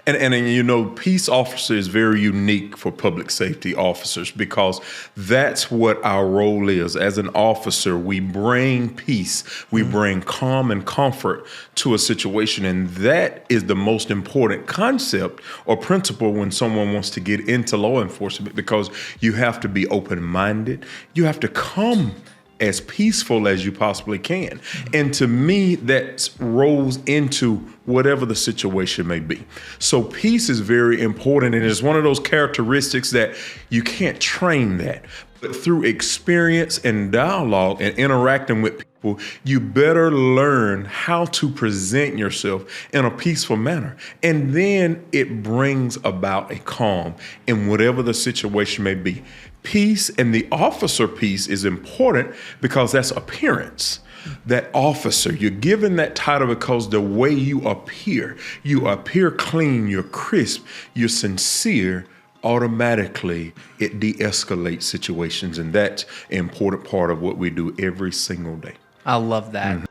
And peace officer is very unique for public safety officers because that's what our role is. As an officer, we bring peace, we bring calm and comfort to a situation. And that is the most important concept or principle when someone wants to get into law enforcement, because you have to be open-minded. You have to come as peaceful as you possibly can. And to me, that rolls into whatever the situation may be. So peace is very important, and it's one of those characteristics that you can't train that. But through experience and dialogue and interacting with people, you better learn how to present yourself in a peaceful manner. And then it brings about a calm in whatever the situation may be. Peace and the officer piece is important because that's appearance. That officer, you're given that title because the way you appear clean, you're crisp, you're sincere. Automatically, it de-escalates situations. And that's an important part of what we do every single day. I love that. Mm-hmm.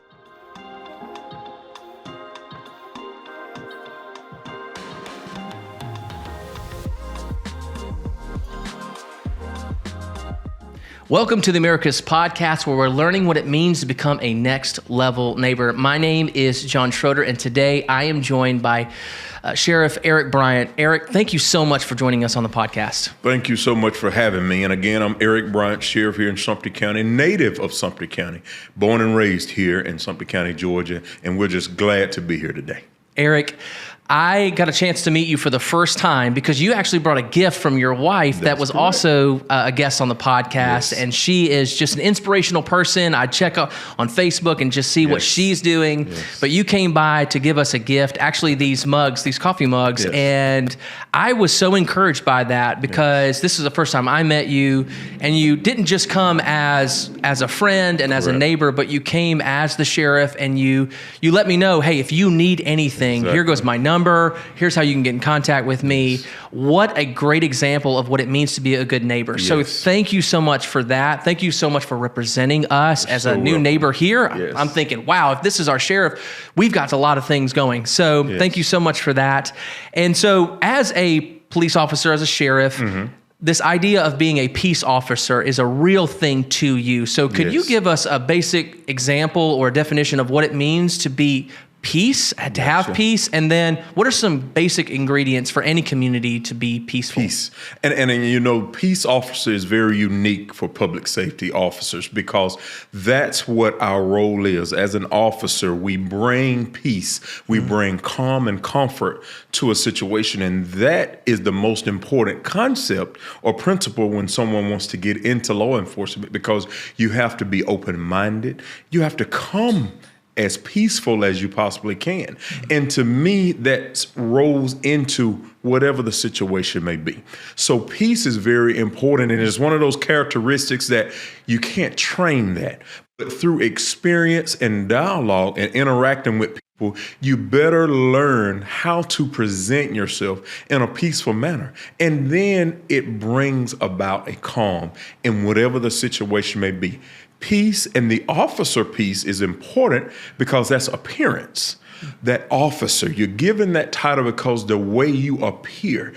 Welcome to the Americus podcast, where we're learning what it means to become a next level neighbor. My name is John Schroeder, and today I am joined by Sheriff Eric Bryant. Eric, thank you so much for joining us on the podcast. Thank you so much for having me. And again, I'm Eric Bryant, Sheriff here in Sumter County, native of Sumter County, born and raised here in Sumter County, Georgia, and we're just glad to be here today. Eric, I got a chance to meet you for the first time because you actually brought a gift from your wife that was correct. Also a guest on the podcast. Yes. And she is just an inspirational person. I check out on Facebook and just see what she's doing. Yes. But you came by to give us a gift, actually these mugs, these coffee mugs. Yes. And I was so encouraged by that because this is the first time I met you, and you didn't just come as a friend and as a neighbor, but you came as the sheriff, and you let me know, hey, if you need anything, here goes my number. Here's how you can get in contact with me. What a great example of what it means to be a good neighbor. Yes. So thank you so much for that. Thank you so much for representing us as a new neighbor here. Yes. I'm thinking, wow, if this is our sheriff, we've got a lot of things going. So thank you so much for that. And so as a police officer, as a sheriff, this idea of being a peace officer is a real thing to you. So could you give us a basic example or definition of what it means to be peace, to have peace, and then what are some basic ingredients for any community to be peaceful? Peace. And peace officer is very unique for public safety officers because that's what our role is. As an officer, we bring peace, we bring calm and comfort to a situation, and that is the most important concept or principle when someone wants to get into law enforcement, because you have to be open-minded, you have to come as peaceful as you possibly can. And to me, that rolls into whatever the situation may be. So peace is very important, and it's one of those characteristics that you can't train that. But through experience and dialogue and interacting with people, you better learn how to present yourself in a peaceful manner. And then it brings about a calm in whatever the situation may be. Peace and the officer piece is important because that's appearance. That officer, you're given that title because the way you appear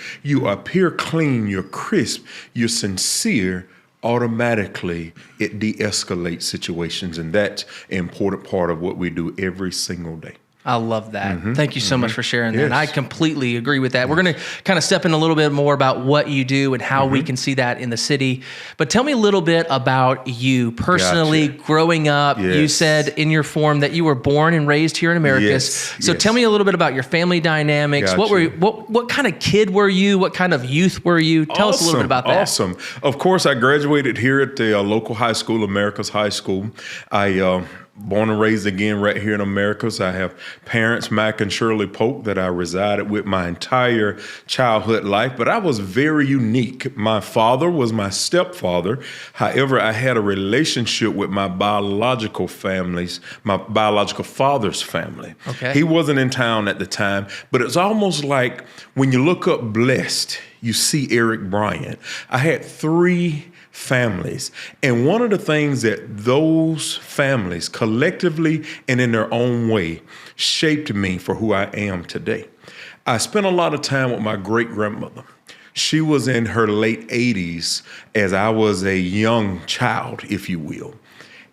clean, you're crisp, you're sincere. Automatically, it de-escalates situations, and that's an important part of what we do every single day. I love that. Thank you so much for sharing that. And I completely agree with that. We're going to kind of step in a little bit more about what you do and how we can see that in the city. But tell me a little bit about you personally growing up. You said in your form that you were born and raised here in Americus. So tell me a little bit about your family dynamics. What kind of kid were you? What kind of youth were you? Tell us a little bit about that. Awesome. Of course, I graduated here at the local high school, Americus High School. Born and raised again right here in Americus. I have parents, Mac and Shirley Polk, that I resided with my entire childhood life, but I was very unique. My father was my stepfather. However, I had a relationship with my biological father's family. Okay. He wasn't in town at the time, but it's almost like when you look up blessed, you see Eric Bryant. I had 3 families. And one of the things that those families collectively and in their own way shaped me for who I am today. I spent a lot of time with my great-grandmother. She was in her late 80s as I was a young child, if you will.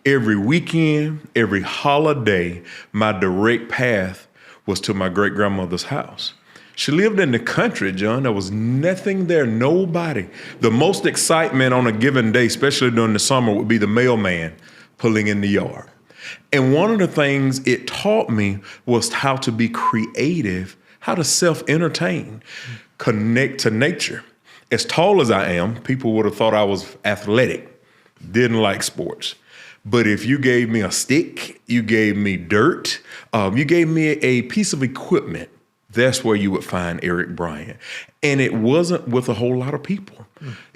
Every weekend, every holiday, my direct path was to my great-grandmother's house. She lived in the country, John. There was nothing there, nobody. The most excitement on a given day, especially during the summer, would be the mailman pulling in the yard. And one of the things it taught me was how to be creative, how to self-entertain, connect to nature. As tall as I am, people would have thought I was athletic, didn't like sports. But if you gave me a stick, you gave me dirt, you gave me a piece of equipment, that's where you would find Eric Bryant. And it wasn't with a whole lot of people.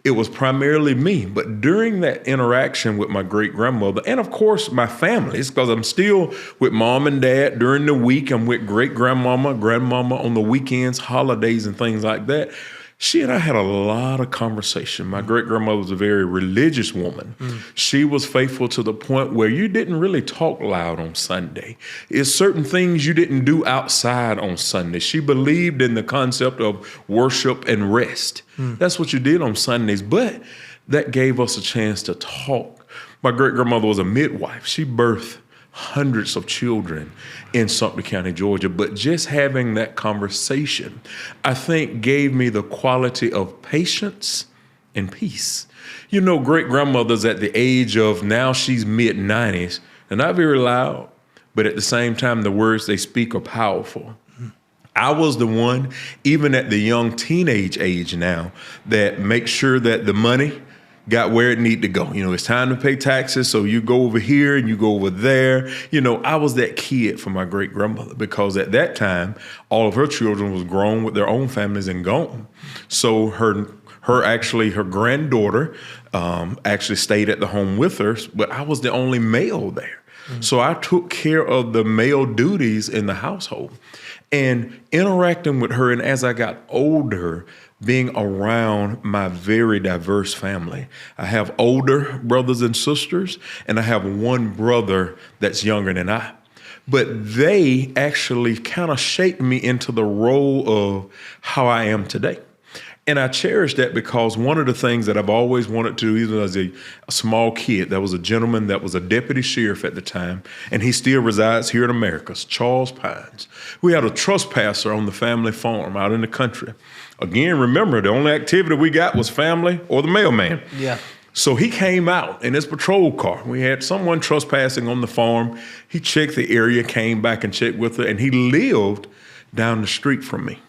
It was primarily me. But during that interaction with my great-grandmother, and of course my families, because I'm still with mom and dad during the week, I'm with great-grandmama, grandmama on the weekends, holidays and things like that. She and I had a lot of conversation. My great-grandmother was a very religious woman. She was faithful to the point where you didn't really talk loud on Sunday. It's certain things you didn't do outside on Sunday. She believed in the concept of worship and rest. That's what you did on Sundays, but that gave us a chance to talk. My great-grandmother was a midwife. She birthed hundreds of children in Sumter County, Georgia. But just having that conversation, I think, gave me the quality of patience and peace. You know, great-grandmothers at the age of, now she's mid-90s, they're not very loud, but at the same time, the words they speak are powerful. I was the one, even at the young teenage age now, that makes sure that the money got where it needed to go. You know, it's time to pay taxes, so you go over here and you go over there. You know, I was that kid for my great-grandmother because at that time, all of her children was grown with their own families and gone. So her granddaughter actually stayed at the home with her, but I was the only male there. So I took care of the male duties in the household. And interacting with her, and as I got older, being around my very diverse family. I have older brothers and sisters, and I have one brother that's younger than I. But they actually kind of shaped me into the role of how I am today. And I cherish that because one of the things that I've always wanted to do, even as a small kid, there was a gentleman that was a deputy sheriff at the time, and he still resides here in Americus, Charles Pines. We had a trespasser on the family farm out in the country. Again, remember, the only activity we got was family or the mailman. Yeah. So he came out in his patrol car. We had someone trespassing on the farm. He checked the area, came back and checked with her, and he lived down the street from me.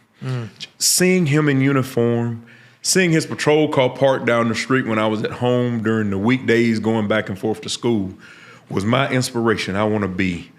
Seeing him in uniform, seeing his patrol car parked down the street when I was at home during the weekdays going back and forth to school was my inspiration. I want to be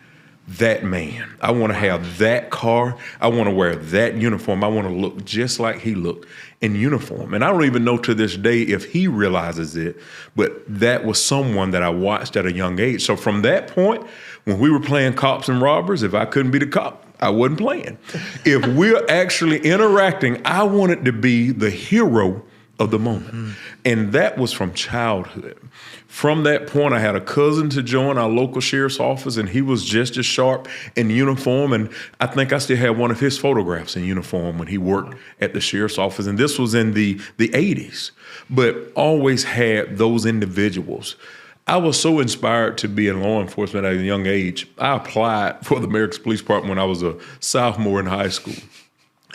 that man. I want to have that car. I want to wear that uniform. I want to look just like he looked in uniform. And I don't even know to this day if he realizes it, but that was someone that I watched at a young age. So from that point, when we were playing cops and robbers, if I couldn't be the cop, I wasn't playing. If we're actually interacting, I wanted to be the hero of the moment. And that was from childhood. From that point, I had a cousin to join our local sheriff's office, and he was just as sharp in uniform. And I think I still have one of his photographs in uniform when he worked at the sheriff's office. And this was in the 80s, but always had those individuals. I was so inspired to be in law enforcement at a young age. I applied for the Americus Police Department when I was a sophomore in high school.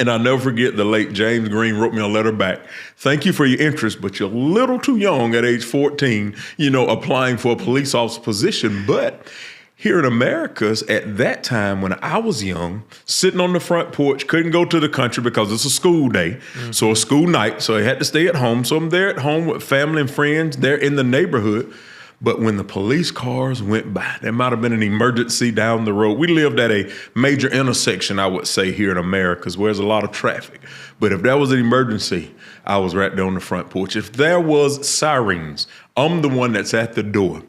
And I'll never forget the late James Green wrote me a letter back. Thank you for your interest, but you're a little too young at age 14, applying for a police officer position. But here in Americus, at that time when I was young, sitting on the front porch, couldn't go to the country because it's a school day, so a school night, so I had to stay at home. So I'm there at home with family and friends. They're in the neighborhood. But when the police cars went by, there might have been an emergency down the road. We lived at a major intersection, I would say, here in Americus, where there's a lot of traffic. But if there was an emergency, I was right there on the front porch. If there was sirens, I'm the one that's at the door.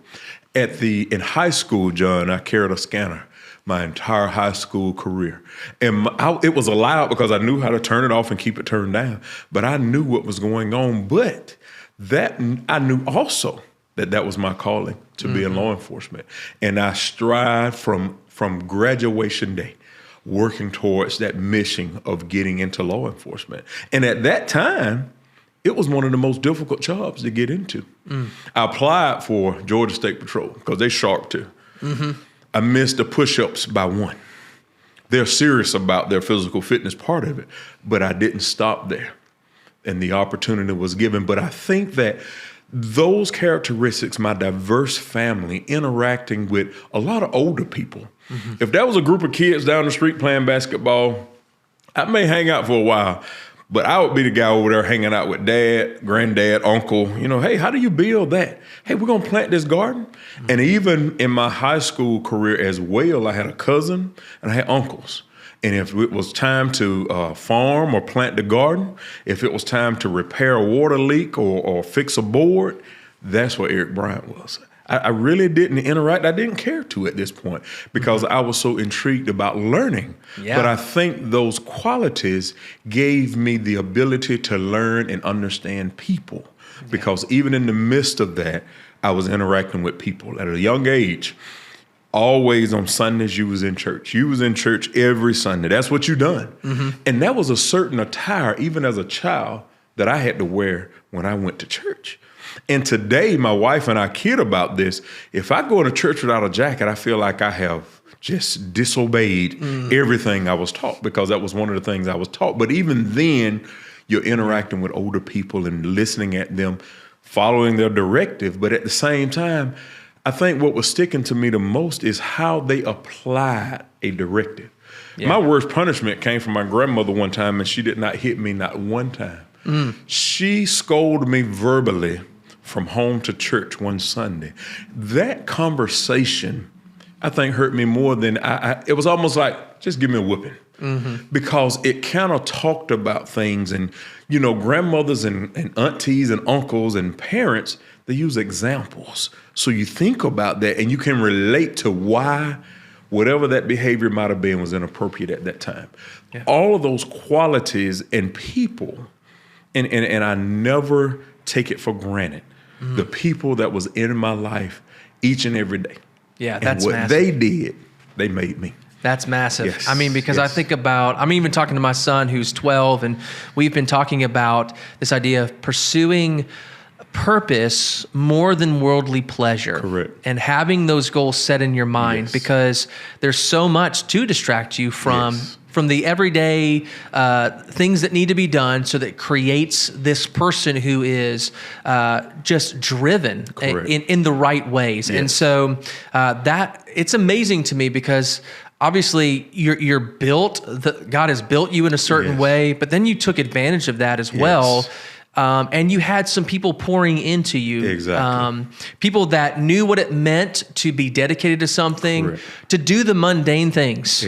In high school, John, I carried a scanner my entire high school career. And it was allowed because I knew how to turn it off and keep it turned down. But I knew what was going on. But I knew also that was my calling, to be in law enforcement. And I strive from graduation day, working towards that mission of getting into law enforcement. And at that time, it was one of the most difficult jobs to get into. I applied for Georgia State Patrol because they're sharp too. I missed the push-ups by one. They're serious about their physical fitness part of it, but I didn't stop there. And the opportunity was given. But I think that those characteristics, my diverse family, interacting with a lot of older people. If that was a group of kids down the street playing basketball, I may hang out for a while, but I would be the guy over there hanging out with dad, granddad, uncle. You know, hey, how do you build that? Hey, we're going to plant this garden. And even in my high school career as well, I had a cousin and I had uncles. And if it was time to farm or plant the garden, if it was time to repair a water leak or fix a board, that's what Eric Bryant was. I really didn't interact. I didn't care to at this point because I was so intrigued about learning. But I think those qualities gave me the ability to learn and understand people because even in the midst of that, I was interacting with people at a young age. Always on Sundays, you was in church. You was in church every Sunday. That's what you done. And that was a certain attire, even as a child, that I had to wear when I went to church. And today, my wife and I kid about this. If I go to church without a jacket, I feel like I have just disobeyed everything I was taught because that was one of the things I was taught. But even then, you're interacting with older people and listening at them, following their directive. But at the same time, I think what was sticking to me the most is how they applied a directive. My worst punishment came from my grandmother one time, and she did not hit me not one time. She scolded me verbally from home to church one Sunday. That conversation, I think, hurt me more than it was almost like, just give me a whooping. Because it kind of talked about things. And, you know, grandmothers and aunties and uncles and parents, they use examples. So you think about that and you can relate to why whatever that behavior might have been was inappropriate at that time. All of those qualities and people, and I never take it for granted, the people that was in my life each and every day. Yeah, that's what massive. they did, they made me. That's massive. Yes, I mean, because I think about, I'm even talking to my son who's 12, and we've been talking about this idea of pursuing purpose more than worldly pleasure. Correct. And having those goals set in your mind because there's so much to distract you from the everyday things that need to be done, so that creates this person who is just driven in the right ways. And so that it's amazing to me because obviously you're built, God has built you in a certain way, but then you took advantage of that as well. And you had some people pouring into you. Exactly. People that knew what it meant to be dedicated to something, to do the mundane things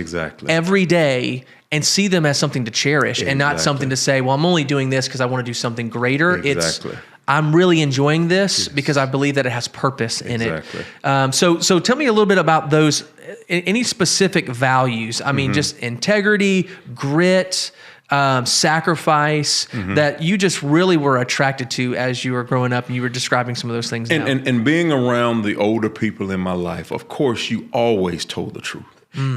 every day and see them as something to cherish and not something to say, well, I'm only doing this because I want to do something greater. It's I'm really enjoying this because I believe that it has purpose in it. So tell me a little bit about those, any specific values. I mean, just integrity, grit, sacrifice that you just really were attracted to as you were growing up, and you were describing some of those things. And being around the older people in my life, of course, you always told the truth.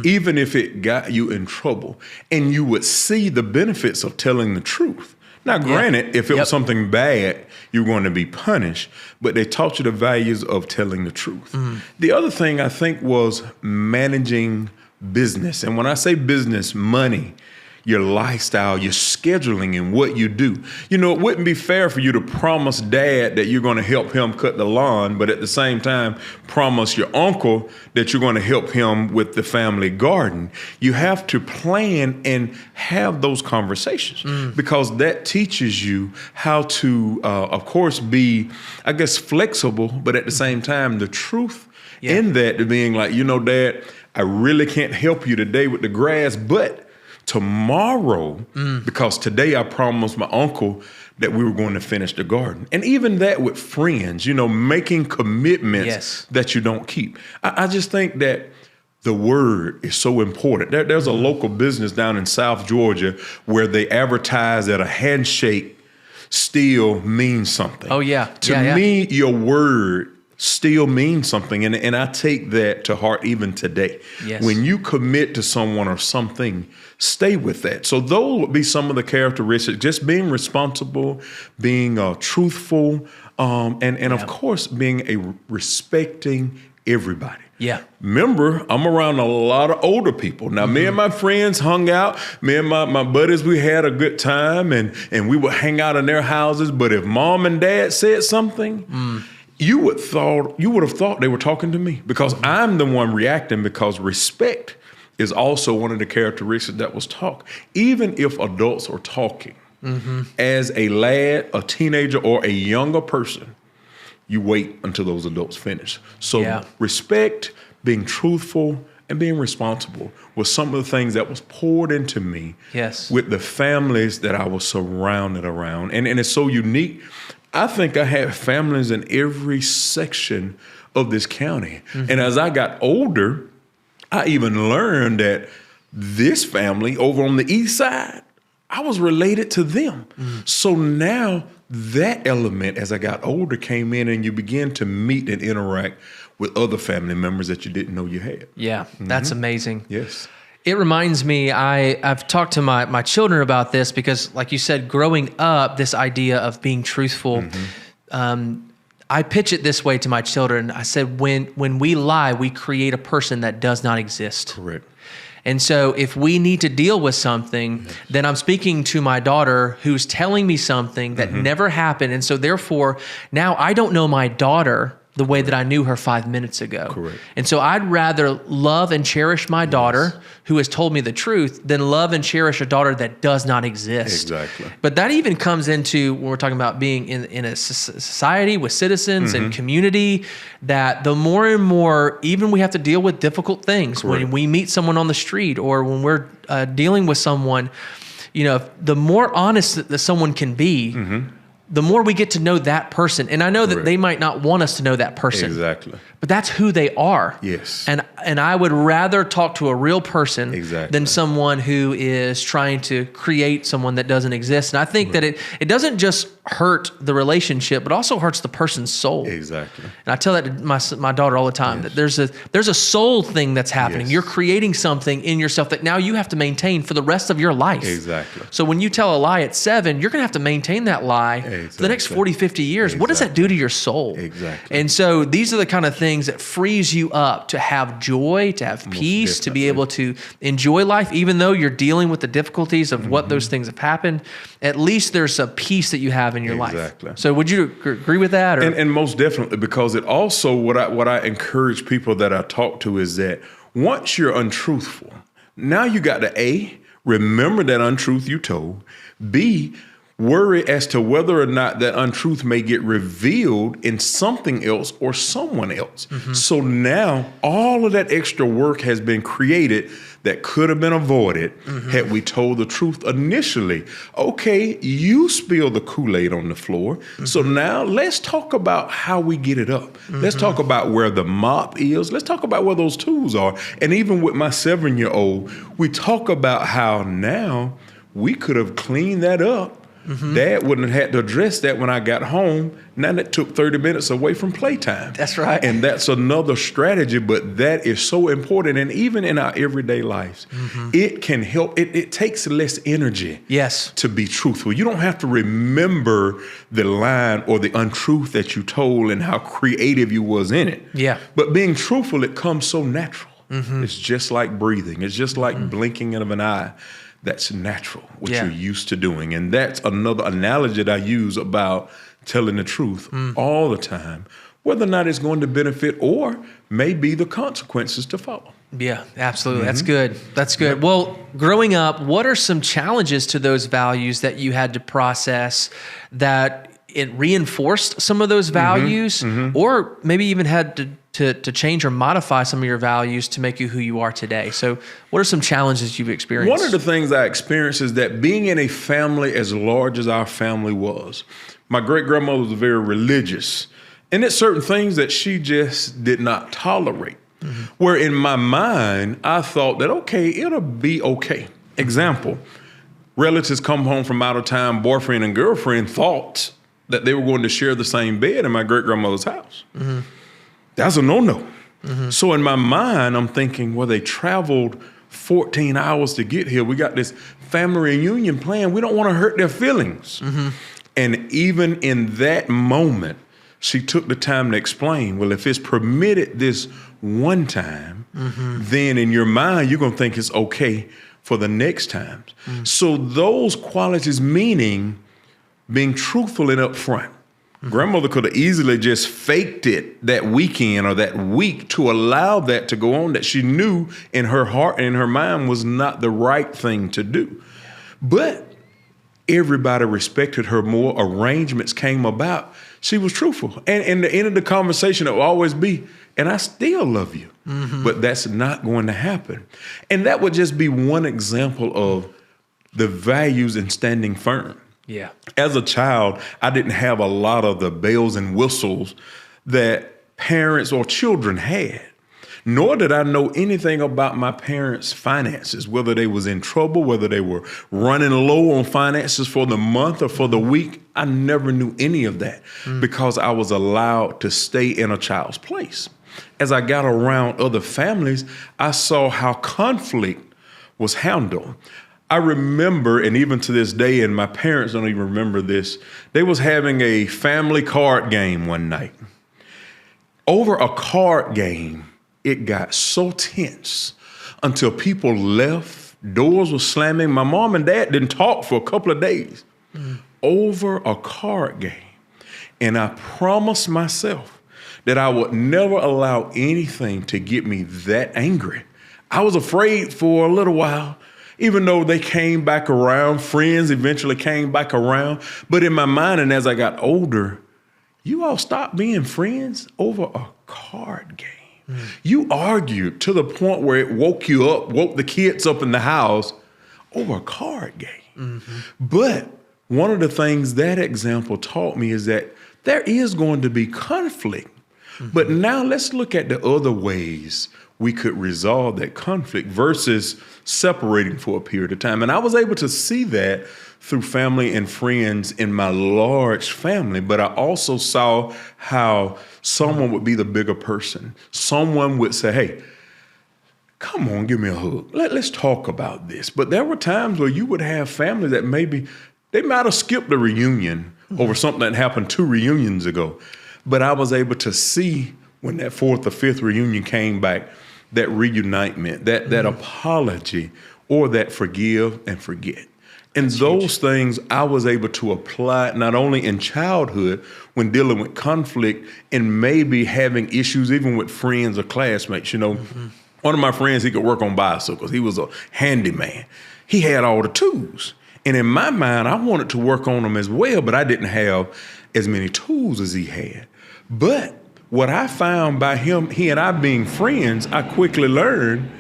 Even if it got you in trouble, and you would see the benefits of telling the truth. Now, granted, if it was something bad, you were going to be punished, but they taught you the values of telling the truth. The other thing I think was managing business. And when I say business, money, your lifestyle, your scheduling, and what you do. You know, it wouldn't be fair for you to promise dad that you're going to help him cut the lawn, but at the same time, promise your uncle that you're going to help him with the family garden. You have to plan and have those conversations because that teaches you how to, of course, be, I guess, flexible, but at the same time, the truth in that being like, you know, Dad, I really can't help you today with the grass, but tomorrow, because today I promised my uncle that we were going to finish the garden. And even that with friends, you know, making commitments that you don't keep. I just think that the word is so important. There's a local business down in South Georgia where they advertise that a handshake still means something. Oh, yeah. To me, your word still means something. And I take that to heart even today. Yes. When you commit to someone or something, stay with that. So those would be some of the characteristics, just being responsible, being truthful, and of course, being respecting everybody. Yeah. Remember, I'm around a lot of older people. Now, me and my friends hung out. Me and my buddies, we had a good time, and we would hang out in their houses. But if mom and dad said something, you would have thought they were talking to me, because I'm the one reacting, because respect is also one of the characteristics that was taught. Even if adults are talking, as a lad, a teenager, or a younger person, you wait until those adults finish. So respect, being truthful, and being responsible was some of the things that was poured into me with the families that I was surrounded around. And it's so unique. I think I had families in every section of this county. And as I got older, I even learned that this family over on the east side, I was related to them. So now that element, as I got older, came in, and you begin to meet and interact with other family members that you didn't know you had. Yeah, that's amazing. Yes. It reminds me, I've talked to my children about this, because like you said, growing up, this idea of being truthful, I pitch it this way to my children. I said, when we lie, we create a person that does not exist. Correct. And so if we need to deal with something, then I'm speaking to my daughter who's telling me something that never happened. And so therefore, now I don't know my daughter the way that I knew her 5 minutes ago. Correct. And so I'd rather love and cherish my daughter who has told me the truth than love and cherish a daughter that does not exist. Exactly. But that even comes into when we're talking about being in a society with citizens and community, that the more and more, even we have to deal with difficult things when we meet someone on the street, or when we're dealing with someone, the more honest that someone can be, the more we get to know that person. And I know that they might not want us to know that person. Exactly. But that's who they are. Yes. And I would rather talk to a real person than someone who is trying to create someone that doesn't exist. And I think that it doesn't just hurt the relationship, but also hurts the person's soul. Exactly. And I tell that to my daughter all the time, that there's a soul thing that's happening. You're creating something in yourself that now you have to maintain for the rest of your life. Exactly. So when you tell a lie at 7, you're going to have to maintain that lie for the next 40, 50 years. What does that do to your soul? Exactly. And so these are the kind of things that frees you up to have joy, to have peace, to be able to enjoy life, even though you're dealing with the difficulties of what those things have happened. At least there's a peace that you have in your life. So would you agree with that? Or? And most definitely, because it also, what I encourage people that I talk to is that once you're untruthful, now you got to A, remember that untruth you told, B, worry as to whether or not that untruth may get revealed in something else or someone else. So now all of that extra work has been created that could have been avoided had we told the truth initially. Okay, you spilled the Kool-Aid on the floor. So now let's talk about how we get it up. Let's talk about where the mop is. Let's talk about where those tools are. And even with my 7-year-old, we talk about how now we could have cleaned that up. Dad wouldn't have had to address that when I got home. Now that took 30 minutes away from playtime. That's right. And that's another strategy, but that is so important. And even in our everyday lives, it can help. It takes less energy to be truthful. You don't have to remember the line or the untruth that you told and how creative you was in it. Yeah. But being truthful, it comes so natural. It's just like breathing. It's just like blinking of an eye. That's natural, what you're used to doing. And that's another analogy that I use about telling the truth all the time, whether or not it's going to benefit or maybe the consequences to follow. Yeah, absolutely. That's good. That's good. Yep. Well, growing up, what are some challenges to those values that you had to process that it reinforced some of those values or maybe even had to change or modify some of your values to make you who you are today? So what are some challenges you've experienced? One of the things I experienced is that being in a family as large as our family was, my great-grandmother was very religious, and there's certain things that she just did not tolerate. Where in my mind, I thought that, okay, it'll be okay. Example, relatives come home from out of town, boyfriend and girlfriend thought that they were going to share the same bed in my great-grandmother's house. That's a no-no. So in my mind, I'm thinking, well, they traveled 14 hours to get here. We got this family reunion planned. We don't want to hurt their feelings. And even in that moment, she took the time to explain, well, if it's permitted this one time, then in your mind, you're going to think it's okay for the next times. So those qualities, meaning being truthful and upfront. Grandmother could have easily just faked it that weekend or that week to allow that to go on, that she knew in her heart and in her mind was not the right thing to do. But everybody respected her more. Arrangements came about. She was truthful. And the end of the conversation, it will always be, and I still love you. But that's not going to happen. And that would just be one example of the values in standing firm. Yeah. As a child, I didn't have a lot of the bells and whistles that parents or children had. Nor did I know anything about my parents' finances, whether they was in trouble, whether they were running low on finances for the month or for the week. I never knew any of that because I was allowed to stay in a child's place. As I got around other families, I saw how conflict was handled. I remember, and even to this day, and my parents don't even remember this, they was having a family card game one night. Over a card game, it got so tense until people left, doors were slamming. My mom and dad didn't talk for a couple of days over a card game. And I promised myself that I would never allow anything to get me that angry. I was afraid for a little while, even though they came back around, friends eventually came back around. But in my mind, and as I got older, you all stopped being friends over a card game. You argued to the point where it woke you up, woke the kids up in the house over a card game. But one of the things that example taught me is that there is going to be conflict. But now let's look at the other ways we could resolve that conflict versus separating for a period of time. And I was able to see that through family and friends in my large family, but I also saw how someone would be the bigger person. Someone would say, hey, come on, give me a hug. Let's talk about this. But there were times where you would have family that maybe they might have skipped a reunion over something that happened 2 reunions ago. But I was able to see when that 4th or 5th reunion came back, that reunitement, that apology, or that forgive and forget. And those things I was able to apply not only in childhood when dealing with conflict and maybe having issues even with friends or classmates. You know, one of my friends, he could work on bicycles. He was a handyman. He had all the tools. And in my mind, I wanted to work on them as well, but I didn't have as many tools as he had. But what I found by he and I being friends, I quickly learned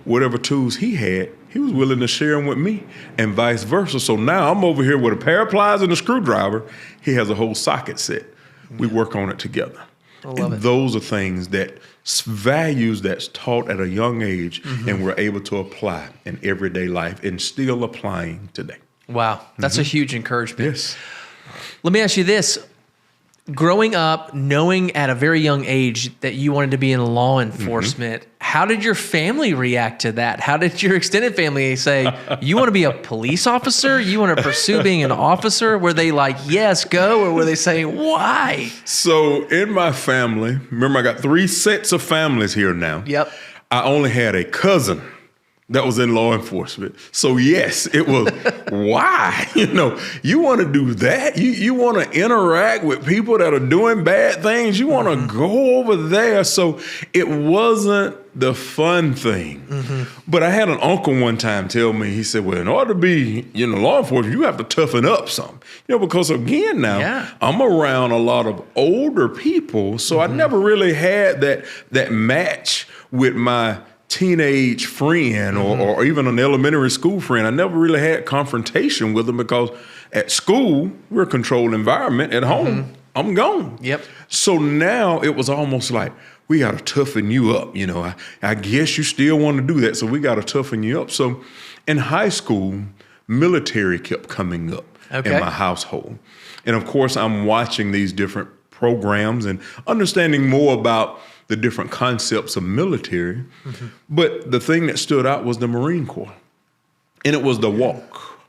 whatever tools he had, he was willing to share them with me and vice versa. So now I'm over here with a pair of pliers and a screwdriver. He has a whole socket set. We work on it together. I love it. Those are things that values that's taught at a young age and we're able to apply in everyday life and still applying today. Wow. That's a huge encouragement. Yes. Let me ask you this. Growing up, knowing at a very young age that you wanted to be in law enforcement, how did your family react to that? How did your extended family say, you want to be a police officer? You want to pursue being an officer? Were they like, yes, go? Or were they saying, why? So in my family, remember I got 3 sets of families here now. Yep. I only had a cousin that was in law enforcement. So yes, it was, why? You know, you want to do that? You want to interact with people that are doing bad things? You want to go over there? So it wasn't the fun thing. But I had an uncle one time tell me, he said, well, in order to be law enforcement, you have to toughen up some. Because again now, I'm around a lot of older people, so I never really had that match with my teenage friend or even an elementary school friend. I never really had confrontation with them because at school, we're a controlled environment. At home, I'm gone. Yep. So now it was almost like, we got to toughen you up. I guess you still want to do that, so we got to toughen you up. So in high school, military kept coming up in my household. And of course, I'm watching these different programs and understanding more about the different concepts of military. But the thing that stood out was the Marine Corps. And it was the walk.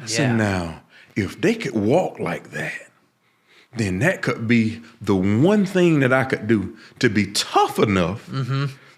I said, now, if they could walk like that, then that could be the one thing that I could do to be tough enough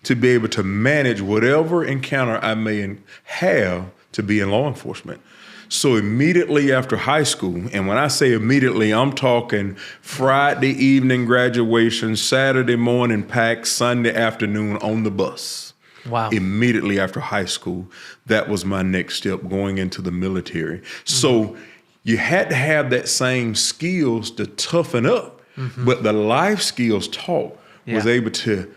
to be able to manage whatever encounter I may have to be in law enforcement. So immediately after high school, and when I say immediately, I'm talking Friday evening graduation, Saturday morning pack, Sunday afternoon on the bus. Wow. Immediately after high school, that was my next step, going into the military. So you had to have that same skills to toughen up, but the life skills taught was able to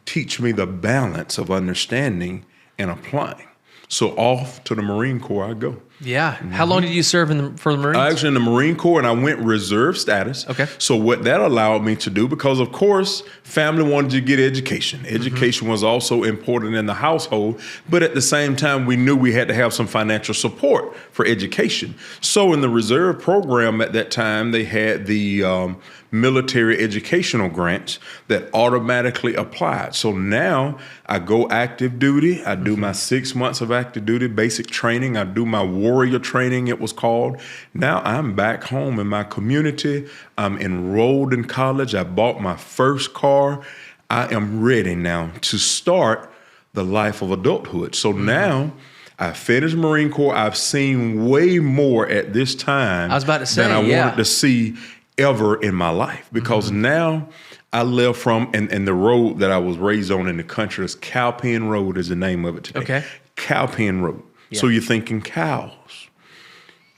teach me the balance of understanding and applying. So off to the Marine Corps I go. Yeah. How long did you serve for the Marines? I actually in the Marine Corps, and I went reserve status. Okay. So what that allowed me to do, because of course, family wanted to get education. Education was also important in the household, but at the same time, we knew we had to have some financial support for education. So in the reserve program at that time, they had the military educational grants that automatically applied. So now I go active duty. I do my 6 months of active duty, basic training. I do my warrior training, it was called. Now I'm back home in my community. I'm enrolled in college. I bought my first car. I am ready now to start the life of adulthood. So now I finished Marine Corps. I've seen way more at this time I was about to say, than I wanted to see ever in my life, because now I left from, and the road that I was raised on in the country is Cowpen Road is the name of it today. Okay. Cowpen Road. Yeah. So you're thinking cows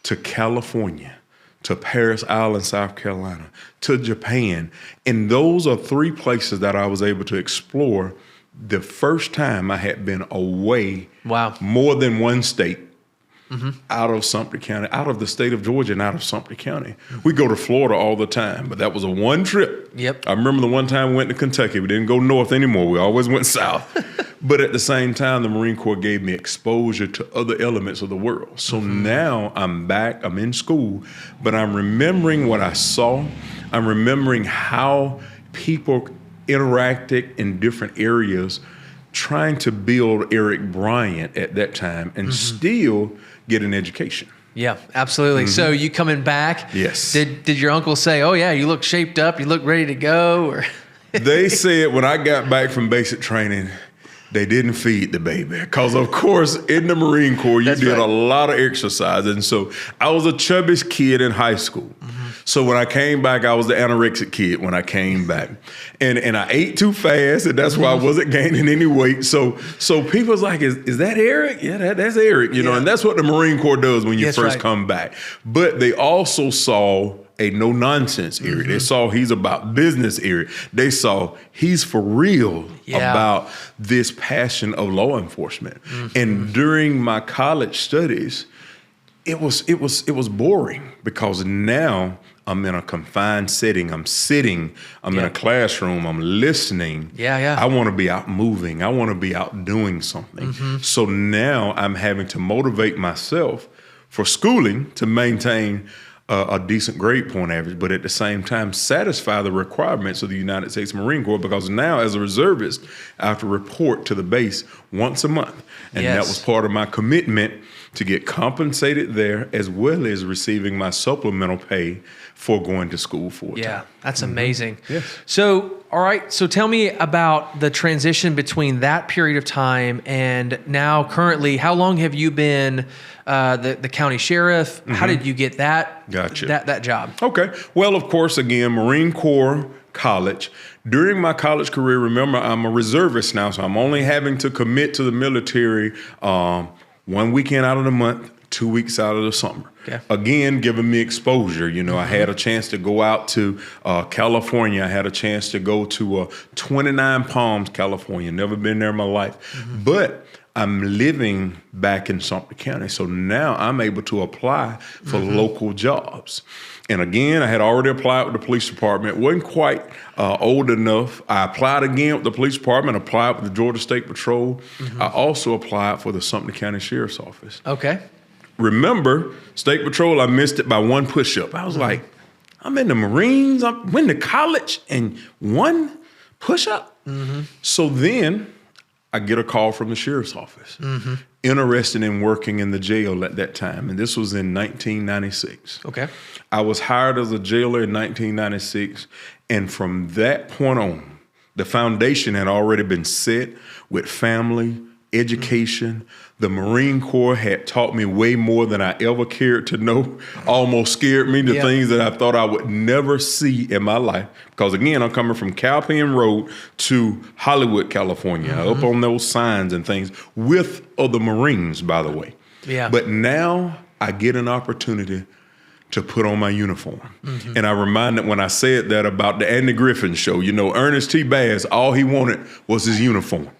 to California, to Paris Island, South Carolina, to Japan. And those are 3 places that I was able to explore the first time I had been away more than one state. Out of Sumter County, out of the state of Georgia, and out of Sumter County. We go to Florida all the time, but that was a one trip. Yep. I remember the one time we went to Kentucky. We didn't go north anymore. We always went south. But at the same time, the Marine Corps gave me exposure to other elements of the world. So now I'm back, I'm in school, but I'm remembering what I saw. I'm remembering how people interacted in different areas, trying to build Eric Bryant at that time and still get an education. Yeah, absolutely. So you coming back? Yes. Did your uncle say, "Oh yeah, you look shaped up, you look ready to go"? Or They said when I got back from basic training, they didn't feed the baby, because of course in the Marine Corps you did a lot of exercise, and so I was a chubby kid in high school. So when I came back, I was the anorexic kid when I came back. And I ate too fast, and that's why I wasn't gaining any weight. So people was like, is that Eric? Yeah, that's Eric, you know, and that's what the Marine Corps does when you first come back. But they also saw a no-nonsense Eric. They saw he's about business Eric. They saw he's for real about this passion of law enforcement. And during my college studies, it was boring, because now I'm in a confined setting. I'm sitting. I'm in a classroom. I'm listening. I want to be out moving. I want to be out doing something. So now I'm having to motivate myself for schooling to maintain a decent grade point average, but at the same time satisfy the requirements of the United States Marine Corps, because now as a reservist, I have to report to the base once a month. And that was part of my commitment to get compensated there, as well as receiving my supplemental pay for going to school full time. Yeah, that's amazing. Yes. So, all right. So tell me about the transition between that period of time and now currently. How long have you been the county sheriff? How did you get that, that job? Okay. Well, of course, again, Marine Corps, college. During my college career, remember, I'm a reservist now, so I'm only having to commit to the military 1 weekend out of the month, 2 weeks out of the summer. Again, giving me exposure. You know, I had a chance to go out to California. I had a chance to go to 29 Palms, California. Never been there in my life. But I'm living back in Sumter County. So now I'm able to apply for local jobs. And again, I had already applied with the police department. Wasn't quite old enough. I applied again with the police department, applied with the Georgia State Patrol. I also applied for the Sumter County Sheriff's Office. Remember, State Patrol, I missed it by one push-up. I was like, I'm in the Marines, I'm in the college, and one push-up? So then I get a call from the sheriff's office, interested in working in the jail at that time. And this was in 1996. Okay. I was hired as a jailer in 1996. And from that point on, the foundation had already been set with family, education. The Marine Corps had taught me way more than I ever cared to know, almost scared me to things that I thought I would never see in my life. Because again, I'm coming from Cowpen Road to Hollywood, California, up on those signs and things with other Marines, by the way. Yeah. But now I get an opportunity to put on my uniform. And I reminded when I said that about the Andy Griffin show, you know, Ernest T. Bass, all he wanted was his uniform.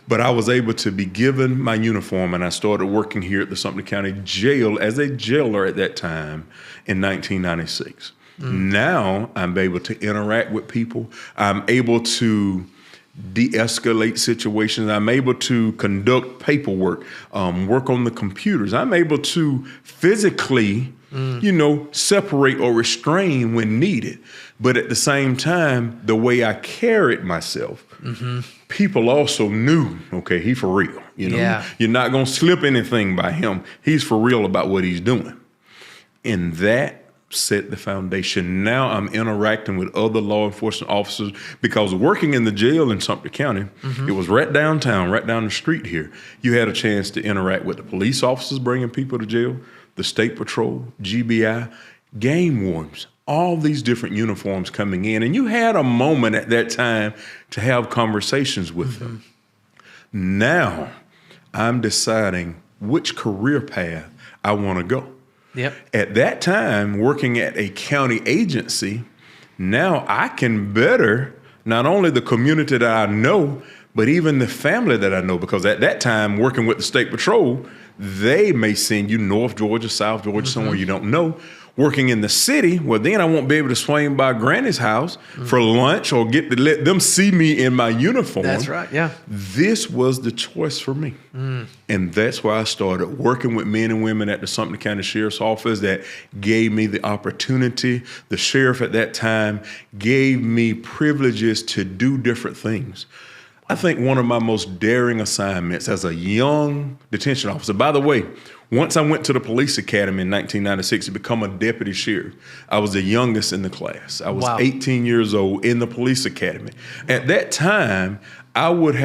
But I was able to be given my uniform, and I started working here at the Sumter County Jail as a jailer at that time in 1996. Now I'm able to interact with people. I'm able to de-escalate situations. I'm able to conduct paperwork, work on the computers. I'm able to physically separate or restrain when needed. But at the same time, the way I carried myself, people also knew, okay, he for real. You're not going to slip anything by him. He's for real about what he's doing. And that set the foundation. Now I'm interacting with other law enforcement officers because working in the jail in Sumter County, it was right downtown, right down the street here. You had a chance to interact with the police officers bringing people to jail, the State Patrol, GBI, game wardens, all these different uniforms coming in. And you had a moment at that time to have conversations with them. Now I'm deciding which career path I want to go. Yep. At that time, working at a county agency, now I can better not only the community that I know, but even the family that I know. Because at that time, working with the State Patrol, they may send you North Georgia, South Georgia, somewhere you don't know. Working in the city, well, then I won't be able to swing by Granny's house for lunch or get to let them see me in my uniform. That's right, yeah. This was the choice for me. And that's why I started working with men and women at the Sumter County Sheriff's Office that gave me the opportunity. The sheriff at that time gave me privileges to do different things. I think one of my most daring assignments as a young detention officer, by the way, once I went to the police academy in 1996 to become a deputy sheriff, I was the youngest in the class. I was 18 years old in the police academy. At that time, I was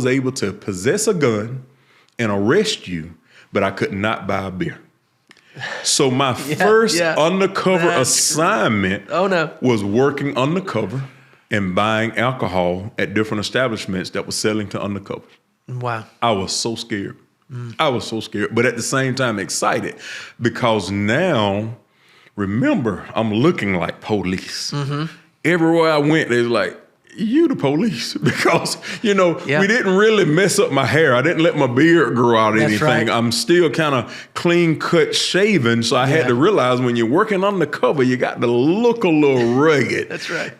able to possess a gun and arrest you, but I could not buy a beer. So my first undercover assignment was working undercover and buying alcohol at different establishments that were selling to undercover. Wow. I was so scared. I was so scared, but at the same time excited because now, remember, I'm looking like police. Everywhere I went, they was like, you the police, because, we didn't really mess up my hair. I didn't let my beard grow out or anything. Right. I'm still kind of clean cut shaven. So I had to realize when you're working undercover, you got to look a little rugged. That's right.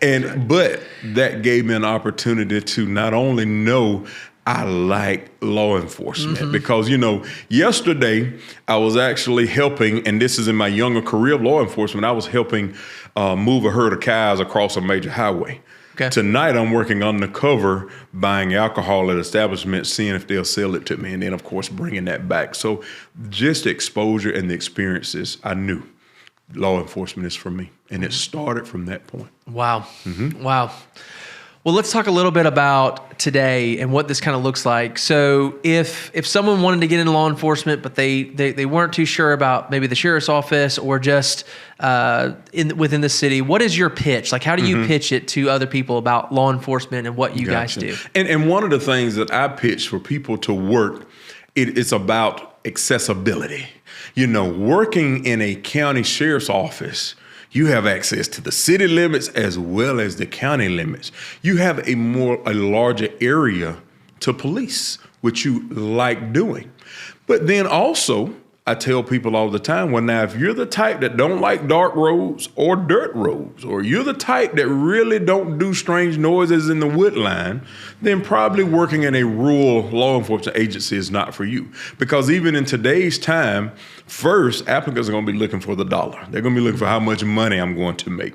But that gave me an opportunity to not only know I like law enforcement because, yesterday I was actually helping, and this is in my younger career of law enforcement, I was helping move a herd of cows across a major highway. Okay. Tonight, I'm working undercover, buying alcohol at establishments, seeing if they'll sell it to me, and then, of course, bringing that back. So just the exposure and the experiences, I knew law enforcement is for me, and it started from that point. Wow. Wow. Well, let's talk a little bit about today and what this kind of looks like. So if someone wanted to get into law enforcement, but they weren't too sure about maybe the sheriff's office or just within the city, what is your pitch? Like, how do you pitch it to other people about law enforcement and what you guys do? And one of the things that I pitch for people to work, it's about accessibility. Working in a county sheriff's office, you have access to the city limits as well as the county limits. You have a larger area to police, which you like doing. But then also, I tell people all the time, well, now, if you're the type that don't like dark roads or dirt roads, or you're the type that really don't do strange noises in the wood line, then probably working in a rural law enforcement agency is not for you. Because even in today's time, first, applicants are going to be looking for the dollar. They're going to be looking for how much money I'm going to make.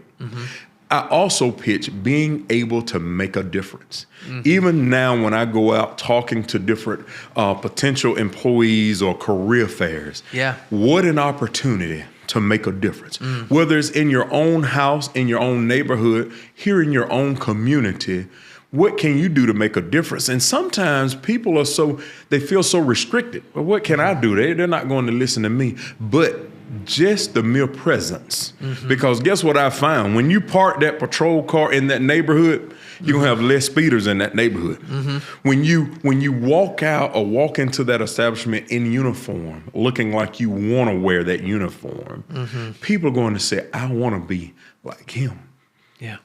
I also pitch being able to make a difference. Even now, when I go out talking to different potential employees or career fairs, what an opportunity to make a difference. Whether it's in your own house, in your own neighborhood, here in your own community, what can you do to make a difference? And sometimes people they feel so restricted. Well, what can I do? They're not going to listen to me. But just the mere presence. Because guess what I found? When you park that patrol car in that neighborhood, you're gonna have less speeders in that neighborhood. When you walk out or walk into that establishment in uniform, looking like you want to wear that uniform, people are going to say, I want to be like him. Yeah.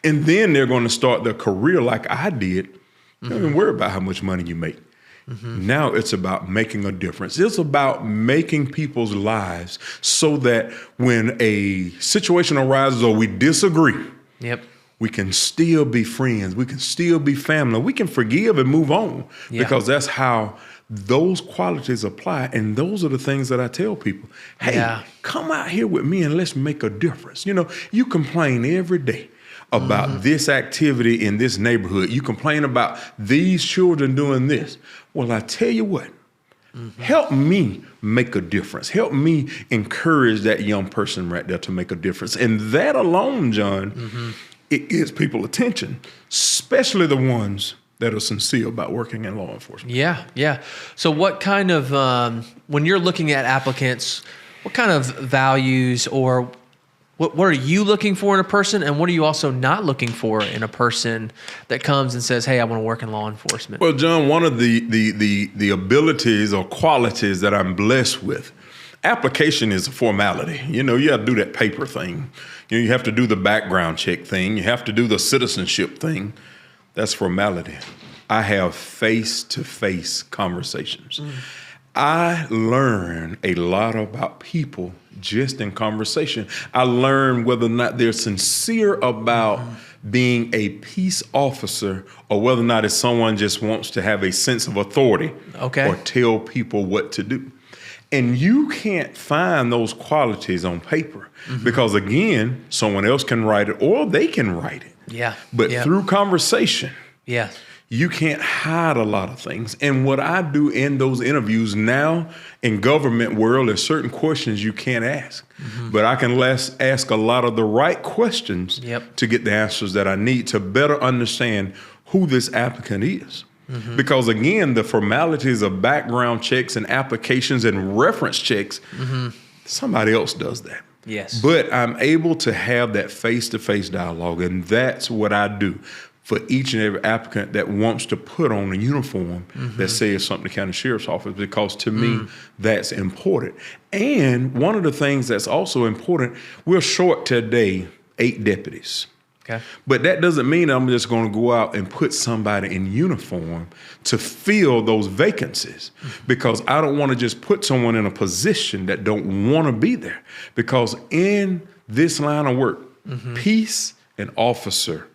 And then they're going to start their career like I did. Don't even worry about how much money you make. Now it's about making a difference. It's about making people's lives so that when a situation arises or we disagree, we can still be friends. We can still be family. We can forgive and move on because that's how those qualities apply. And those are the things that I tell people. Hey, come out here with me and let's make a difference. You know, you complain every day about this activity in this neighborhood. You complain about these children doing this. Well, I tell you what, help me make a difference. Help me encourage that young person right there to make a difference. And that alone, John, it gives people attention, especially the ones that are sincere about working in law enforcement. Yeah. So what kind of, when you're looking at applicants, what kind of values or what are you looking for in a person, and what are you also not looking for in a person that comes and says, hey, I want to work in law enforcement? Well, John, one of the abilities or qualities that I'm blessed with, application is a formality. You know, you have to do that paper thing. You know, you have to do the background check thing. You have to do the citizenship thing. That's formality. I have face-to-face conversations. I learn a lot about people just in conversation. I learn whether or not they're sincere about being a peace officer or whether or not it's someone just wants to have a sense of authority or tell people what to do. And you can't find those qualities on paper because, again, someone else can write it or they can write it. But through conversation, you can't hide a lot of things. And what I do in those interviews now in government world, there's certain questions you can't ask. But I can ask a lot of the right questions to get the answers that I need to better understand who this applicant is. Because, again, the formalities of background checks and applications and reference checks, somebody else does that. But I'm able to have that face-to-face dialogue, and that's what I do for each and every applicant that wants to put on a uniform that says something to county sheriff's office, because to me, that's important. And one of the things that's also important, we're short today 8 deputies. But that doesn't mean I'm just going to go out and put somebody in uniform to fill those vacancies, because I don't want to just put someone in a position that don't want to be there. Because in this line of work, peace and officer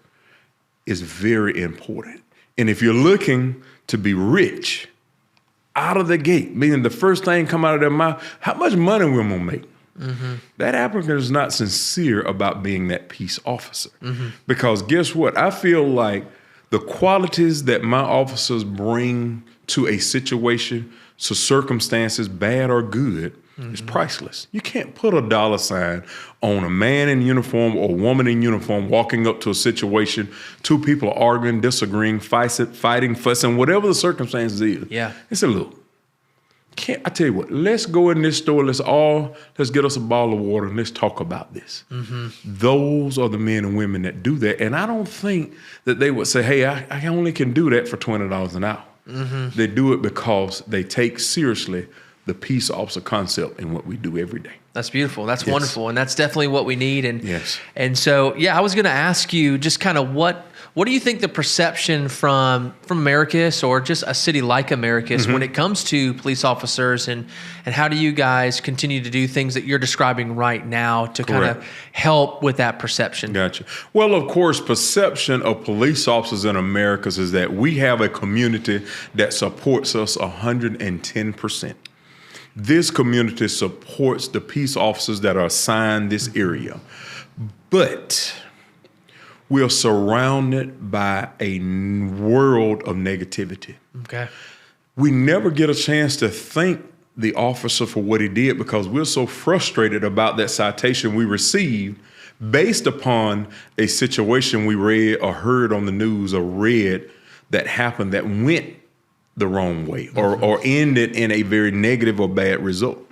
is very important. And if you're looking to be rich out of the gate, meaning the first thing come out of their mouth, how much money we're gonna make? That applicant is not sincere about being that peace officer. Because guess what? I feel like the qualities that my officers bring to a situation, to circumstances, bad or good, is priceless. You can't put a dollar sign on a man in uniform or a woman in uniform walking up to a situation, 2 people are arguing, disagreeing, fighting, fussing, whatever the circumstances is. It's a look. I tell you what, let's go in this store, let's get us a bottle of water and let's talk about this. Those are the men and women that do that. And I don't think that they would say, hey, I only can do that for $20 an hour. They do it because they take seriously the peace officer concept in what we do every day. That's beautiful. That's wonderful. And that's definitely what we need. And so, I was going to ask you just kind of what do you think the perception from Americus or just a city like Americus when it comes to police officers, and how do you guys continue to do things that you're describing right now to kind of help with that perception? Gotcha. Well, of course, perception of police officers in Americus is that we have a community that supports us 110%. This community supports the peace officers that are assigned this area. But we are surrounded by a world of negativity. Okay. We never get a chance to thank the officer for what he did because we're so frustrated about that citation we received based upon a situation we read or heard on the news or read that happened that went the wrong way or ended in a very negative or bad result.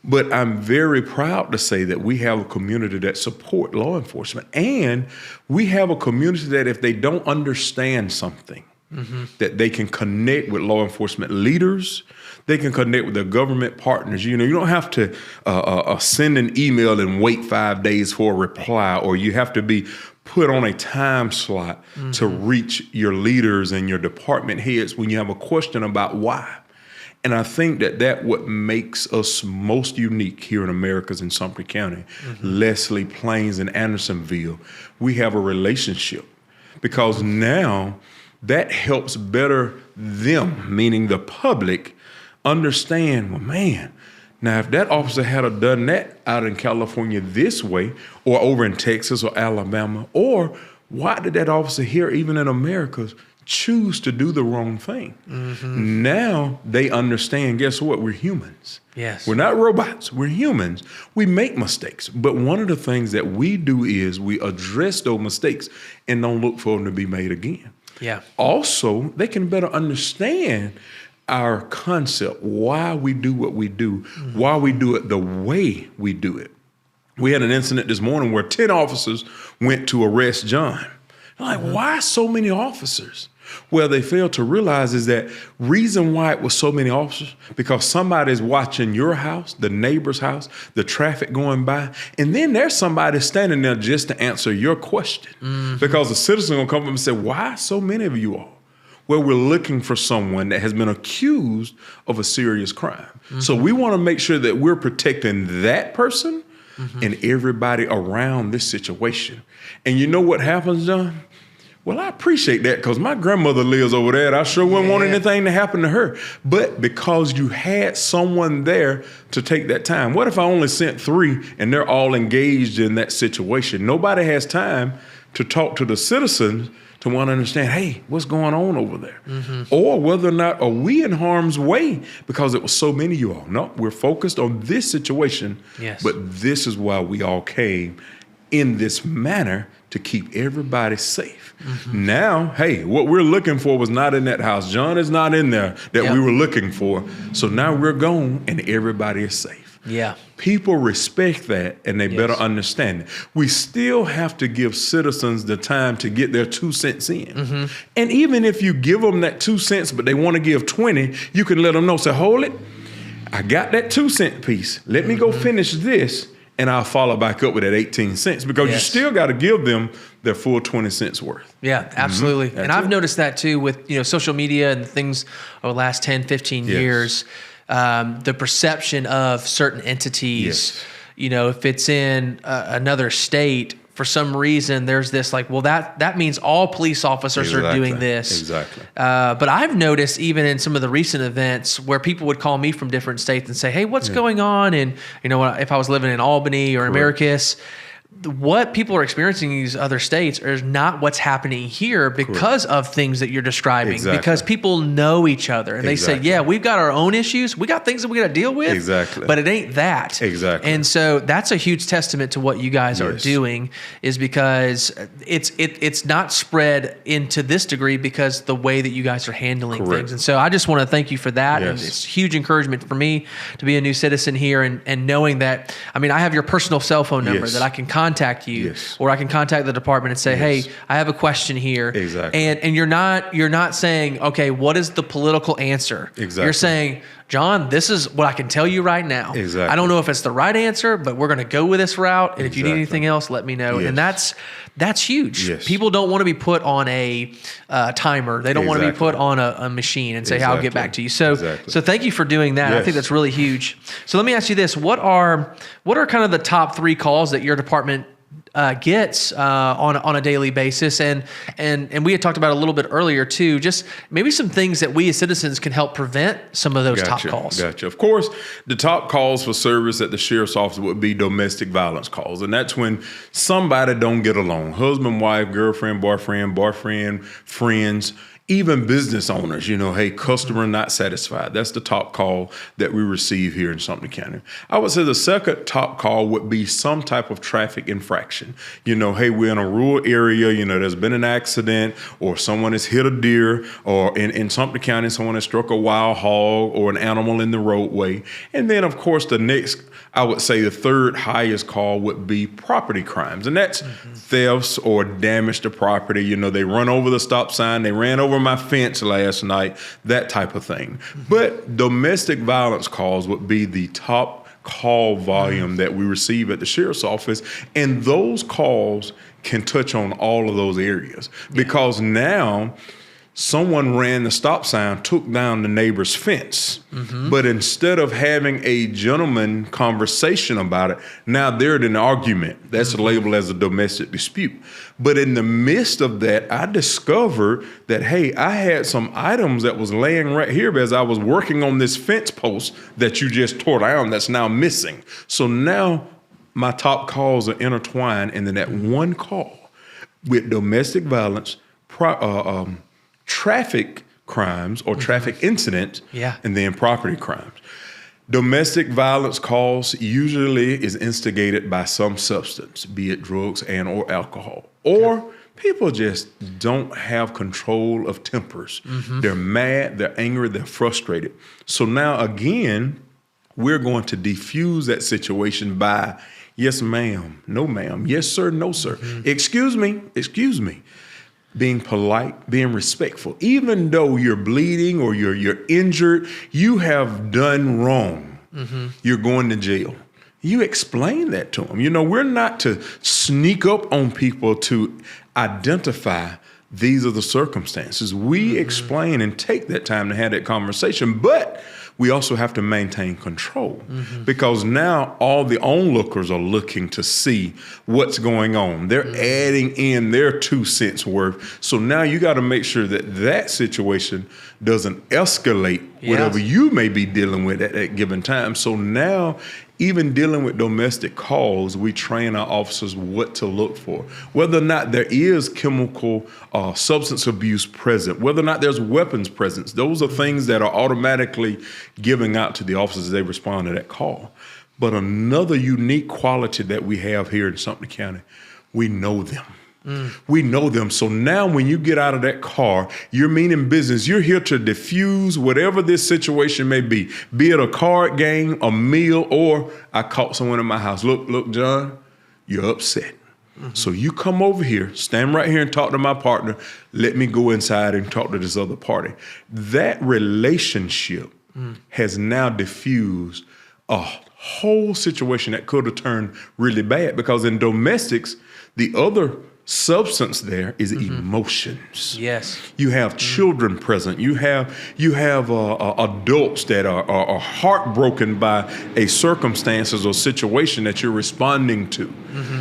But I'm very proud to say that we have a community that support law enforcement, and we have a community that if they don't understand something, that they can connect with law enforcement leaders, they can connect with their government partners. You know, you don't have to send an email and wait 5 days for a reply, or you have to be put on a time slot to reach your leaders and your department heads when you have a question about why. And I think that what makes us most unique here in Americus in Sumter County, Leslie, Plains, and Andersonville, we have a relationship because now that helps better them, meaning the public, understand, well, man, now if that officer had done that out in California this way or over in Texas or Alabama, or why did that officer here, even in Americus, choose to do the wrong thing? Now they understand, guess what? We're humans. Yes. We're not robots. We're humans. We make mistakes. But one of the things that we do is we address those mistakes and don't look for them to be made again. Yeah. Also, they can better understand our concept, why we do what we do, why we do it the way we do it. We had an incident this morning where 10 officers went to arrest John. Like, why so many officers? Well, they failed to realize is that reason why it was so many officers, because somebody's watching your house, the neighbor's house, the traffic going by, and then there's somebody standing there just to answer your question. Because a citizen will come up and say, why so many of you all? Well, we're looking for someone that has been accused of a serious crime. So we want to make sure that we're protecting that person and everybody around this situation. And you know what happens, John? Well, I appreciate that because my grandmother lives over there and I sure wouldn't want anything to happen to her. But because you had someone there to take that time, what if I only sent 3 and they're all engaged in that situation? Nobody has time to talk to the citizens to want to understand, hey, what's going on over there? Or whether or not are we in harm's way because it was so many of you all. No, we're focused on this situation, but this is why we all came in this manner to keep everybody safe. Now, hey, what we're looking for was not in that house. John is not in there that we were looking for. So now we're gone and everybody is safe. Yeah. People respect that and they better understand it. We still have to give citizens the time to get their 2 cents in. And even if you give them that 2 cents, but they want to give 20, you can let them know, say, hold it. I got that 2 cent piece. Let me go finish this. And I'll follow back up with that 18 cents because you still got to give them their full 20 cents worth. Yeah, absolutely. And I've noticed that too with, social media and things over the last 10, 15 years, the perception of certain entities, if it's in another state, for some reason, there's this like, well, that means all police officers are doing this. Exactly. But I've noticed even in some of the recent events where people would call me from different states and say, hey, what's going on? And, if I was living in Albany or Americus, what people are experiencing in these other states is not what's happening here because of things that you're describing. Because people know each other and they say, yeah, we've got our own issues. We got things that we got to deal with. But it ain't that. And so that's a huge testament to what you guys are doing is because it's not spread into this degree because the way that you guys are handling things. And so I just want to thank you for that. And it's huge encouragement for me to be a new citizen here and knowing that, I have your personal cell phone number that I can contact you or I can contact the department and say, hey, I have a question here. And you're not saying, okay, what is the political answer? You're saying, John, this is what I can tell you right now. I don't know if it's the right answer, but we're going to go with this route. And if you need anything else, let me know. And that's huge. People don't want to be put on a timer. They don't want to be put on a machine and say, I'll get back to you. So thank you for doing that. I think that's really huge. So let me ask you this. What are kind of the top 3 calls that your department gets on a daily basis, and we had talked about a little bit earlier too. Just maybe some things that we as citizens can help prevent some of those top calls. Gotcha. Of course, the top calls for service at the sheriff's office would be domestic violence calls, and that's when somebody don't get along: husband, wife, girlfriend, boyfriend, friends. Even business owners, hey, customer not satisfied. That's the top call that we receive here in Sumter County. I would say the second top call would be some type of traffic infraction. Hey, we're in a rural area, there's been an accident, or someone has hit a deer, or in Sumter County, someone has struck a wild hog or an animal in the roadway. And then, of course, I would say the third highest call would be property crimes, and that's thefts or damage to property. They run over the stop sign, they ran over my fence last night, that type of thing. But domestic violence calls would be the top call volume that we receive at the sheriff's office, and those calls can touch on all of those areas because now someone ran the stop sign, took down the neighbor's fence. But instead of having a gentleman conversation about it, now they're in an argument. That's labeled as a domestic dispute. But in the midst of that, I discovered that, hey, I had some items that was laying right here as I was working on this fence post that you just tore down that's now missing. So now my top calls are intertwined into that one call with domestic violence, traffic crimes or traffic incidents, and then property crimes. Domestic violence calls usually is instigated by some substance, be it drugs and or alcohol, or people just don't have control of tempers. They're mad, they're angry, they're frustrated. So now again, we're going to defuse that situation by yes, ma'am, no, ma'am, yes, sir, no, sir, excuse me. Being polite, being respectful. Even though you're bleeding or you're injured, you have done wrong. You're going to jail. You explain that to them. We're not to sneak up on people to identify these are the circumstances. We explain and take that time to have that conversation, but we also have to maintain control because now all the onlookers are looking to see what's going on. They're adding in their 2 cents worth. So now you got to make sure that situation doesn't escalate whatever you may be dealing with at that given time. So now, even dealing with domestic calls, we train our officers what to look for, whether or not there is chemical substance abuse present, whether or not there's weapons present. Those are things that are automatically giving out to the officers as they respond to that call. But another unique quality that we have here in Sumter County, we know them. We know them. So now when you get out of that car, you're meaning business. You're here to diffuse whatever this situation may be it a card game, a meal, or I caught someone in my house. Look, John, you're upset. So you come over here, stand right here and talk to my partner. Let me go inside and talk to this other party. That relationship has now diffused a whole situation that could have turned really bad because in domestics, the other substance there is emotions. Yes. You have children present. You have adults that are heartbroken by a circumstances or situation that you're responding to.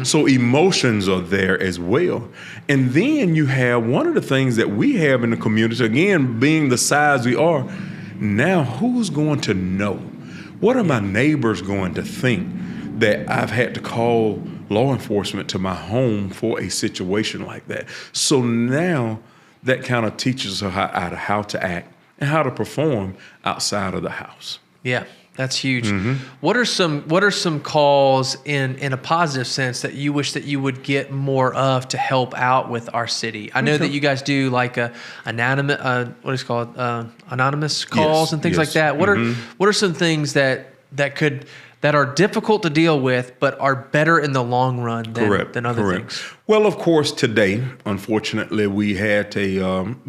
So emotions are there as well. And then you have one of the things that we have in the community, again, being the size we are, now who's going to know? What are my neighbors going to think that I've had to call law enforcement to my home for a situation like that? So now that kind of teaches us how to act and how to perform outside of the house. Yeah, that's huge. What are some calls in a positive sense that you wish that you would get more of to help out with our city? I know that you guys do like anonymous calls and things like that. What are some things that are difficult to deal with, but are better in the long run than other things? Well, of course, today, unfortunately, we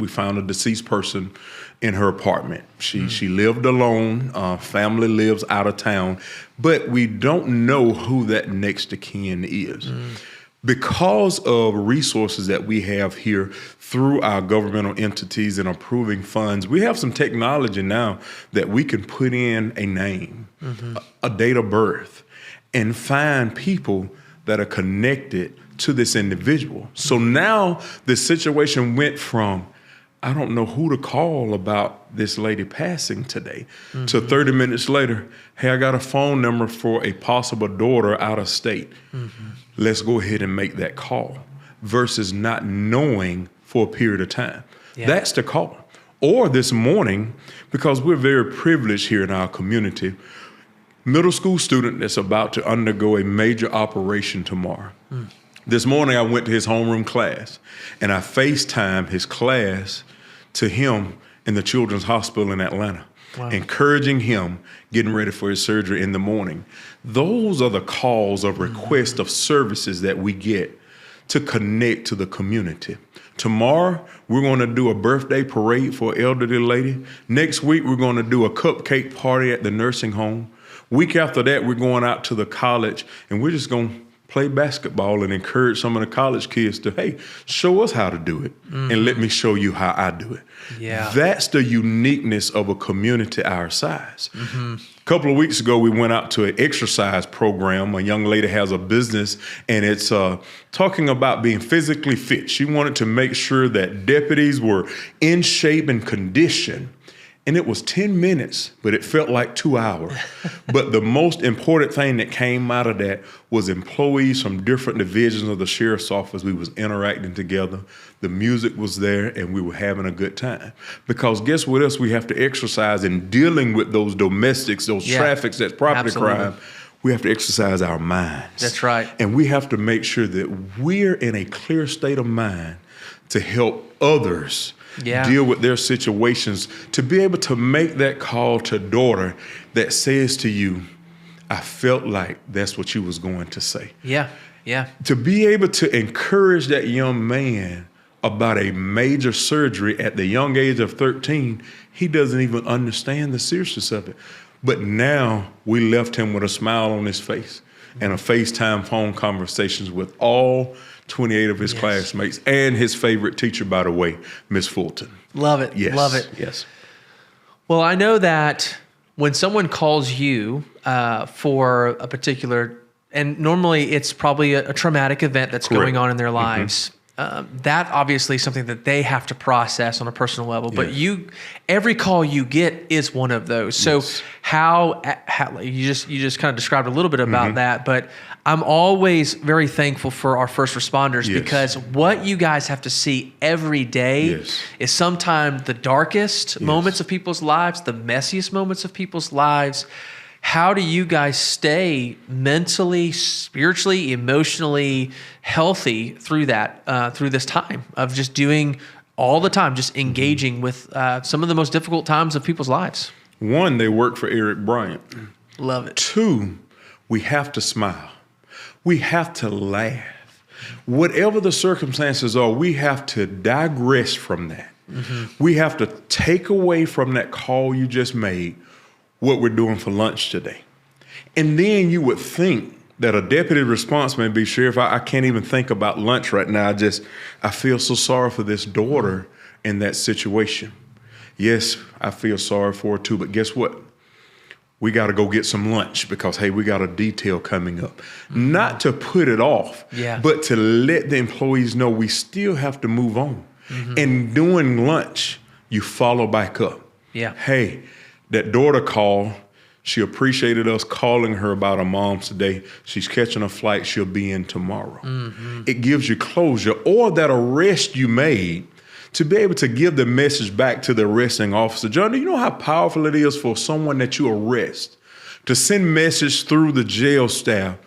found a deceased person in her apartment. She lived alone. Family lives out of town, but we don't know who that next of kin is. Because of resources that we have here through our governmental entities and approving funds, we have some technology now that we can put in a name, a date of birth, and find people that are connected to this individual. So now the situation went from, I don't know who to call about this lady passing today, to 30 minutes later, hey, I got a phone number for a possible daughter out of state. Let's go ahead and make that call, versus not knowing for a period of time. Yeah. That's the call. Or this morning, because we're very privileged here in our community, middle school student that's about to undergo a major operation tomorrow. This morning, I went to his homeroom class, and I FaceTimed his class to him in the Children's Hospital in Atlanta, encouraging him, getting ready for his surgery in the morning. Those are the calls of request of services that we get to connect to the community. Tomorrow, we're going to do a birthday parade for an elderly lady. Next week, we're going to do a cupcake party at the nursing home. Week after that, we're going out to the college, and we're just going to play basketball and encourage some of the college kids to, hey, show us how to do it, and let me show you how I do it. Yeah. That's the uniqueness of a community our size. A couple of weeks ago, we went out to an exercise program. A young lady has a business, and it's talking about being physically fit. She wanted to make sure that deputies were in shape and condition. And it was 10 minutes, but it felt like 2 hours. But the most important thing that came out of that was employees from different divisions of the sheriff's office. We was interacting together. The music was there, and we were having a good time. Because guess what else we have to exercise in dealing with those domestics, those traffics, that property crime? We have to exercise our minds. That's right. And we have to make sure that we're in a clear state of mind to help others deal with their situations, to be able to make that call to daughter that says to you, I felt like that's what you was going to say. Yeah, yeah. To be able to encourage that young man about a major surgery at the young age of 13, he doesn't even understand the seriousness of it. But now we left him with a smile on his face and a FaceTime phone conversations with all 28 of his classmates and his favorite teacher, by the way, Miss Fulton. Love it. Yes. Love it. Yes. Well, I know that when someone calls you for a particular, and normally it's probably a traumatic event that's going on in their lives, that obviously is something that they have to process on a personal level. But every call you get is one of those. So how you just kind of described a little bit about that, but I'm always very thankful for our first responders because what you guys have to see every day is sometimes the darkest moments of people's lives, the messiest moments of people's lives. How do you guys stay mentally, spiritually, emotionally healthy through that, through this time of just doing all the time, just engaging with some of the most difficult times of people's lives? One, they work for Eric Bryant. Love it. Two, we have to smile. We have to laugh. Whatever the circumstances are, we have to digress from that. We have to take away from that call you just made what we're doing for lunch today. And then you would think that a deputy response may be, Sheriff, I can't even think about lunch right now. I feel so sorry for this daughter in that situation. Yes, I feel sorry for her too, but guess what? We got to go get some lunch because, hey, we got a detail coming up. Not to put it off, but to let the employees know we still have to move on. And during lunch, you follow back up. Hey, that daughter called. She appreciated us calling her about her mom today. She's catching a flight. She'll be in tomorrow. It gives you closure. Or that arrest you made, to be able to give the message back to the arresting officer. John, do you know how powerful it is for someone that you arrest to send message through the jail staff?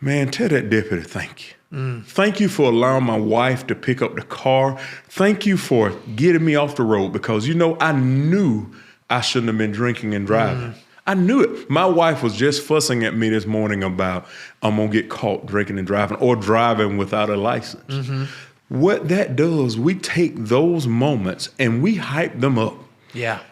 Man, tell that deputy thank you. Thank you for allowing my wife to pick up the car. Thank you for getting me off the road because, I knew I shouldn't have been drinking and driving. I knew it. My wife was just fussing at me this morning about I'm going to get caught drinking and driving or driving without a license. What that does, we take those moments and we hype them up.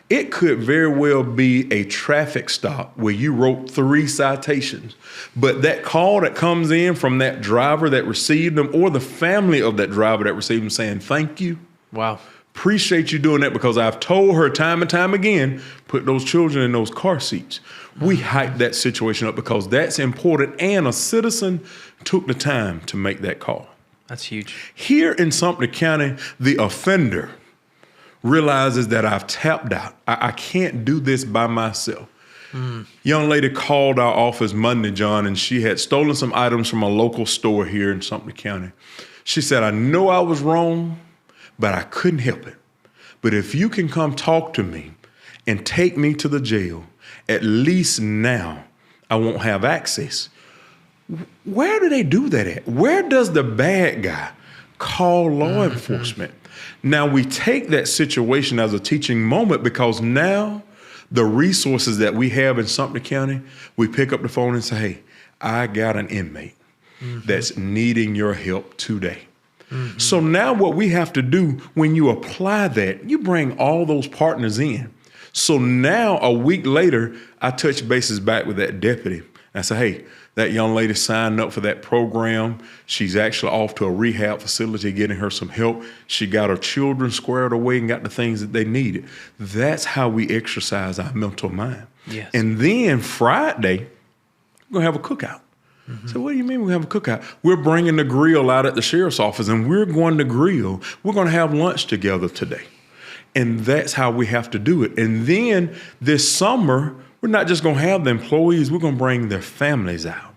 It could very well be a traffic stop where you wrote 3 citations, but that call that comes in from that driver that received them or the family of that driver that received them saying, thank you. Appreciate you doing that, because I've told her time and time again, put those children in those car seats. We hype that situation up because that's important, and a citizen took the time to make that call. That's huge. Here in Sumter County, the offender realizes that I've tapped out. I can't do this by myself. Young lady called our office Monday, John, and she had stolen some items from a local store here in Sumter County. She said, I know I was wrong, but I couldn't help it. But if you can come talk to me and take me to the jail, at least now I won't have access. Where do they do that at? Where does the bad guy call law enforcement? Now we take that situation as a teaching moment, because now the resources that we have in Sumter County, we pick up the phone and say, hey, I got an inmate that's needing your help today. So now what we have to do when you apply that, you bring all those partners in. So now a week later, I touch bases back with that deputy. I say, hey, that young lady signed up for that program. She's actually off to a rehab facility getting her some help. She got her children squared away and got the things that they needed. That's how we exercise our mental mind. Yes. And then Friday, we're going to have a cookout. So what do you mean we have a cookout? We're bringing the grill out at the sheriff's office, and we're going to grill. We're going to have lunch together today. And that's how we have to do it. And then this summer, we're not just going to have the employees, we're going to bring their families out.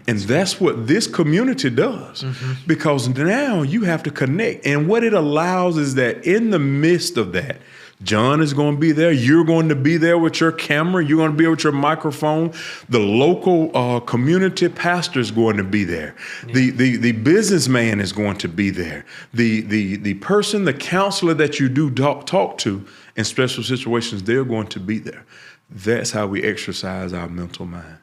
And that's what this community does, because now you have to connect. And what it allows is that in the midst of that, John is going to be there. You're going to be there with your camera. You're going to be with your microphone. The local community pastor is going to be there. Yeah. The businessman is going to be there. The person, the counselor that you do talk to in special situations, they're going to be there. That's how we exercise our mental mind.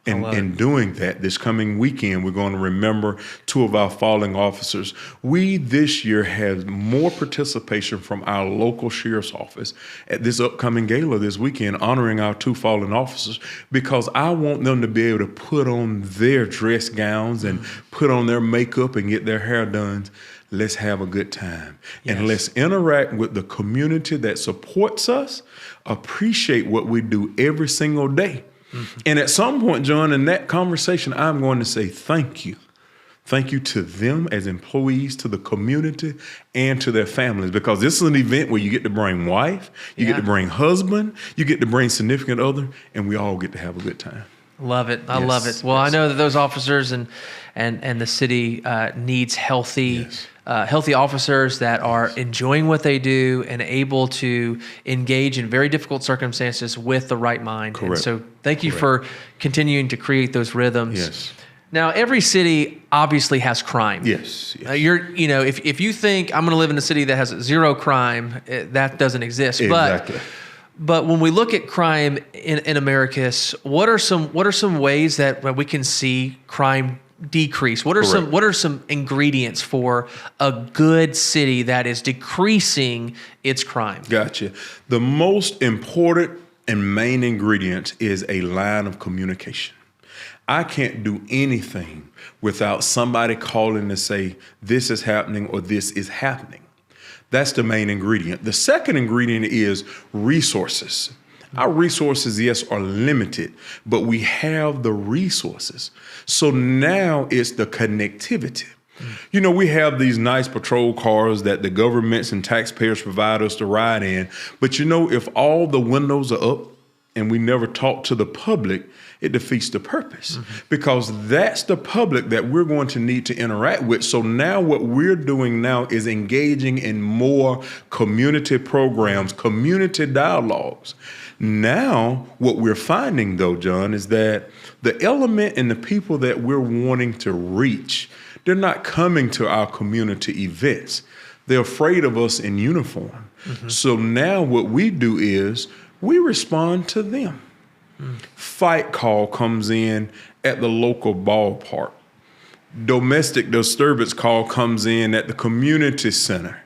And in doing that, this coming weekend, we're going to remember 2 of our fallen officers. We this year have more participation from our local sheriff's office at this upcoming gala this weekend, honoring our 2 fallen officers, because I want them to be able to put on their dress gowns and put on their makeup and get their hair done. Let's have a good time. Yes. And let's interact with the community that supports us, appreciate what we do every single day. And at some point, John, in that conversation, I'm going to say thank you. Thank you to them as employees, to the community, and to their families, because this is an event where you get to bring wife, you get to bring husband, you get to bring significant other, and we all get to have a good time. Love it. I love it. Well, I know that those officers and the city needs healthy officers that are enjoying what they do and able to engage in very difficult circumstances with the right mind. Correct. And so thank you for continuing to create those rhythms. Yes. Now, every city obviously has crime. Yes. If you think I'm going to live in a city that has 0 crime, that doesn't exist. Exactly. But when we look at crime in Americus, what are some ways that we can see crime decrease? What are some ingredients for a good city that is decreasing its crime? Gotcha. The most important and main ingredient is a line of communication. I can't do anything without somebody calling to say this is happening or this is happening. That's the main ingredient. The second ingredient is resources. Our resources, yes, are limited, but we have the resources. So now it's the connectivity. You know, we have these nice patrol cars that the governments and taxpayers provide us to ride in. But you know, if all the windows are up and we never talk to the public, it defeats the purpose, because that's the public that we're going to need to interact with. So now what we're doing now is engaging in more community programs, community dialogues. Now, what we're finding, though, John, is that the element and the people that we're wanting to reach, they're not coming to our community events. They're afraid of us in uniform. So now what we do is we respond to them. Fight call comes in at the local ballpark. Domestic disturbance call comes in at the community center.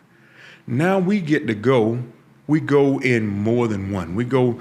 Now we get to go. We go in more than one. We go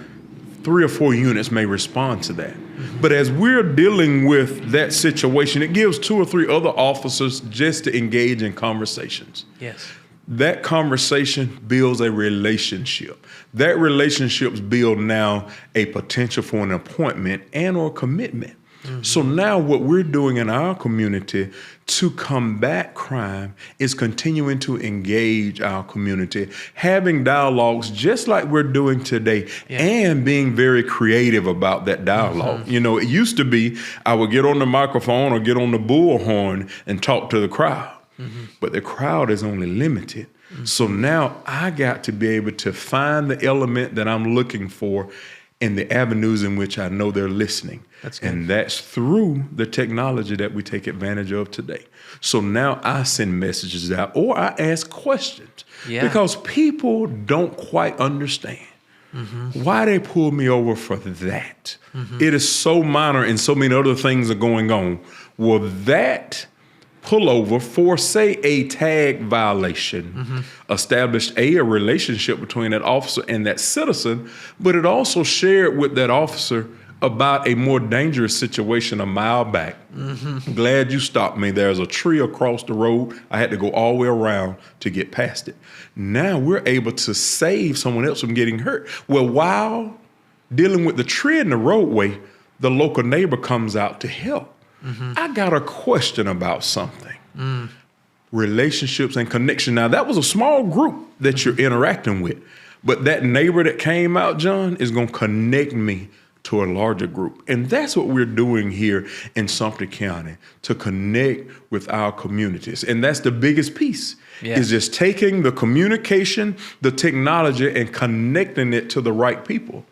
3 or 4 units may respond to that. But as we're dealing with that situation, it gives 2 or 3 other officers just to engage in conversations. Yes. That conversation builds a relationship. That relationships build now a potential for an appointment and or commitment. So now what we're doing in our community to combat crime is continuing to engage our community, having dialogues just like we're doing today, and being very creative about that dialogue. You know, it used to be I would get on the microphone or get on the bullhorn and talk to the crowd, but the crowd is only limited. So now I got to be able to find the element that I'm looking for in the avenues in which I know they're listening. That's good. And that's through the technology that we take advantage of today. So now I send messages out or I ask questions because people don't quite understand why they pulled me over for that. It is so minor and so many other things are going on. Well, that pullover for, say, a tag violation established a relationship between that officer and that citizen, but it also shared with that officer about a more dangerous situation a mile back. Glad you stopped me. There's a tree across the road. I had to go all the way around to get past it. Now we're able to save someone else from getting hurt. Well, while dealing with the tree in the roadway, the local neighbor comes out to help. I got a question about something. Relationships and connection. Now, that was a small group that you're interacting with, but that neighbor that came out, John, is going to connect me to a larger group. And that's what we're doing here in Sumter County, to connect with our communities. And that's the biggest piece, is just taking the communication, the technology, and connecting it to the right people.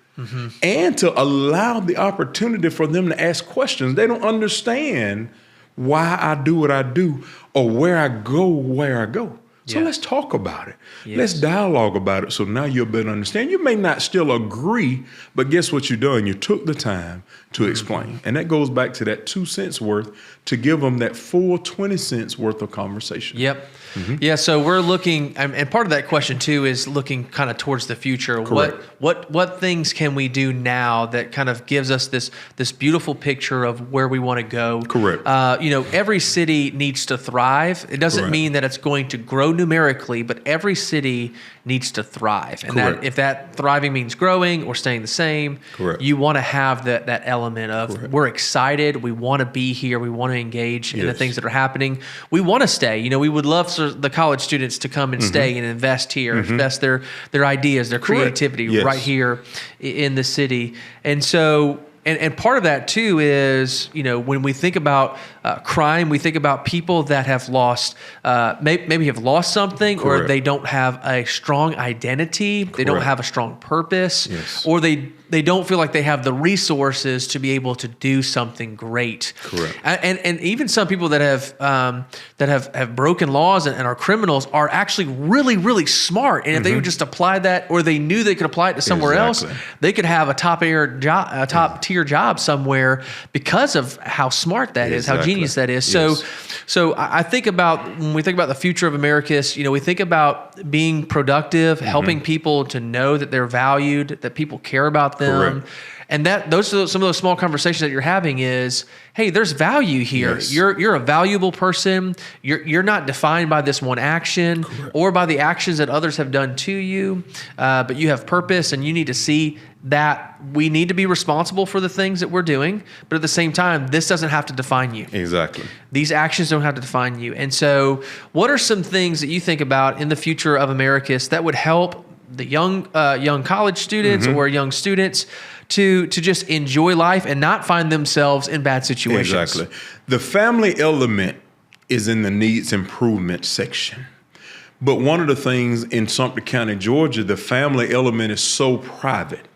And to allow the opportunity for them to ask questions. They don't understand why I do what I do or where I go. So let's talk about it. Let's dialogue about it so now you'll better understand. You may not still agree, but guess what you've done? You took the time to explain. And that goes back to that 2 cents worth to give them that full 20 cents worth of conversation. Yeah, so we're looking, and part of that question too is looking kind of towards the future. Correct. What things can we do now that kind of gives us this beautiful picture of where we want to go? Correct. You know, every city needs to thrive. It doesn't mean that it's going to grow numerically, but every city needs to thrive. And that if that thriving means growing or staying the same, you want to have that element of we're excited, we want to be here, we want to engage in the things that are happening. We want to stay. You know, we would love for the college students to come and stay and invest here, invest their ideas, their creativity right here in the city. And so, and part of that too is, you know, when we think about crime, we think about people that have lost, maybe have lost something, or they don't have a strong identity, they don't have a strong purpose, or they don't feel like they have the resources to be able to do something great. And even some people that have broken laws and are criminals are actually really, really smart. And if they would just apply that, or they knew they could apply it to somewhere else, they could have a top tier job somewhere because of how smart that is, how genius that is. So I think about, when we think about the future of Americus, you know, we think about being productive, helping people to know that they're valued, that people care about them. And those are some of those small conversations that you're having is, hey, there's value here. You're a valuable person. You're not defined by this one action or by the actions that others have done to you, but you have purpose, and you need to see that we need to be responsible for the things that we're doing, but at the same time, this doesn't have to define you. These actions don't have to define you. And so what are some things that you think about in the future of Americus that would help the young college students or young students to just enjoy life and not find themselves in bad situations? The family element is in the needs improvement section. But one of the things in Sumter County, Georgia, the family element is so private.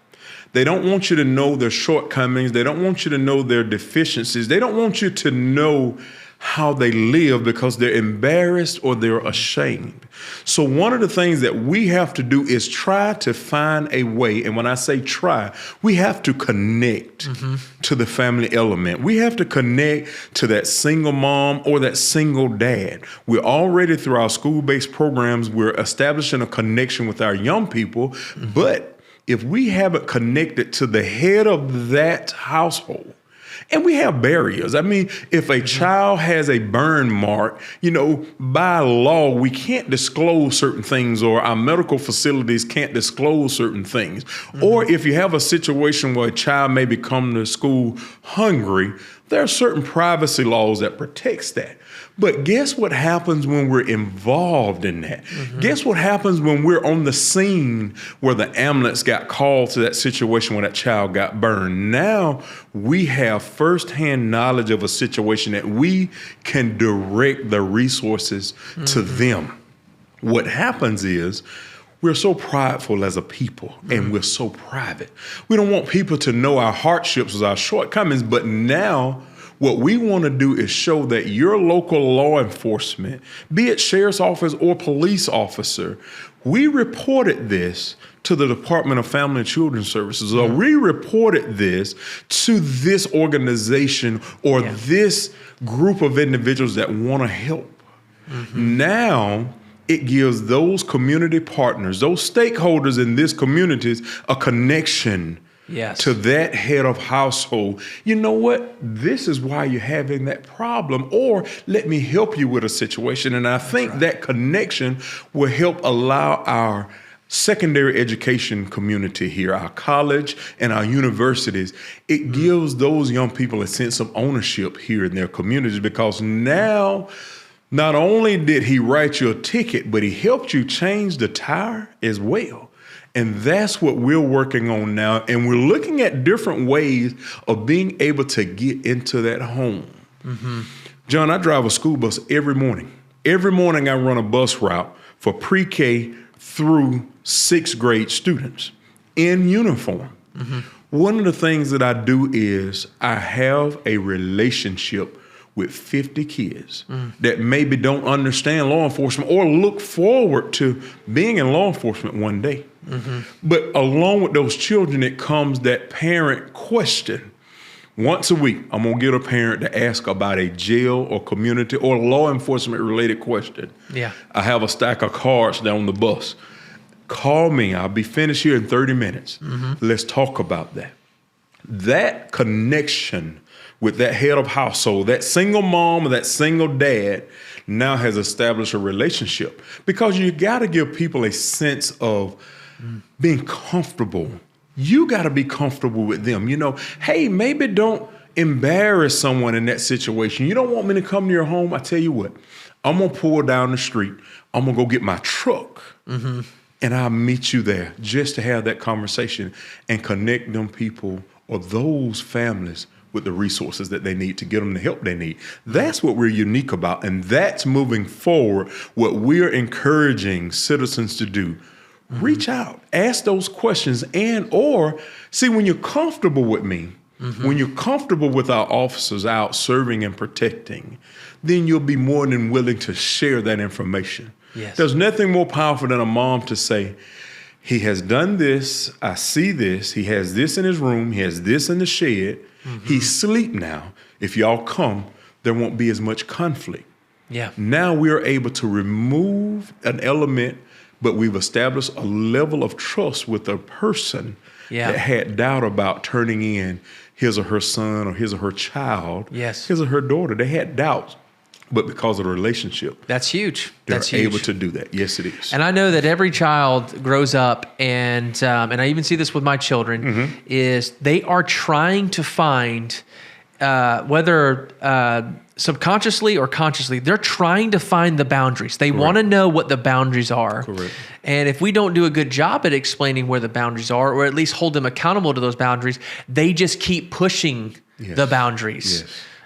They don't want you to know their shortcomings. They don't want you to know their deficiencies. They don't want you to know how they live because they're embarrassed or they're ashamed. So one of the things that we have to do is try to find a way. And when I say try, we have to connect to the family element. We have to connect to that single mom or that single dad. We're already, through our school-based programs, we're establishing a connection with our young people. But if we haven't connected to the head of that household, And we have barriers. I mean, if a child has a burn mark, by law, we can't disclose certain things, or our medical facilities can't disclose certain things. Or if you have a situation where a child may be coming to school hungry, there are certain privacy laws that protects that. But guess what happens when we're involved in that? Guess what happens when we're on the scene where the ambulance got called to that situation where that child got burned? Now we have firsthand knowledge of a situation that we can direct the resources to them. What happens is we're so prideful as a people, and we're so private. We don't want people to know our hardships or our shortcomings, but now what we want to do is show that your local law enforcement, be it sheriff's office or police officer, we reported this to the Department of Family and Children's Services, or we reported this to this organization or this group of individuals that want to help. Now, it gives those community partners, those stakeholders in these communities, a connection to that head of household. You know what? This is why you're having that problem, or let me help you with a situation. And I think that connection will help allow our secondary education community here, our college and our universities. It gives those young people a sense of ownership here in their communities, because now not only did he write you a ticket, but he helped you change the tire as well. And that's what we're working on now. And we're looking at different ways of being able to get into that home. John, I drive a school bus every morning. Every morning I run a bus route for pre-K through 6th grade students in uniform. One of the things that I do is I have a relationship with 50 kids that maybe don't understand law enforcement or look forward to being in law enforcement one day. But along with those children, it comes that parent question. Once a week, I'm going to get a parent to ask about a jail or community or law enforcement related question. I have a stack of cards down the bus. Call me. I'll be finished here in 30 minutes. Let's talk about that. That connection with that head of household, that single mom or that single dad, now has established a relationship, because you got to give people a sense of being comfortable. You got to be comfortable with them. Hey, maybe don't embarrass someone in that situation. You don't want me to come to your home? I tell you what, I'm going to pull down the street. I'm going to go get my truck. And I'll meet you there just to have that conversation and connect them people or those families with the resources that they need to get them the help they need. That's what we're unique about. And that's moving forward what we're encouraging citizens to do. Reach out, ask those questions, or see, when you're comfortable with me, when you're comfortable with our officers out serving and protecting, then you'll be more than willing to share that information. There's nothing more powerful than a mom to say, he has done this, I see this, he has this in his room, he has this in the shed, he's asleep now. If y'all come, there won't be as much conflict. Now we are able to remove an element, but we've established a level of trust with a person that had doubt about turning in his or her son or his or her child, his or her daughter. They had doubts, but because of the relationship. That's huge. They're That's huge. able to do that. Yes, it is. And I know that every child grows up, and I even see this with my children, is they are trying to find, whether subconsciously or consciously, they're trying to find the boundaries. They want to know what the boundaries are. And if we don't do a good job at explaining where the boundaries are, or at least hold them accountable to those boundaries, they just keep pushing the boundaries.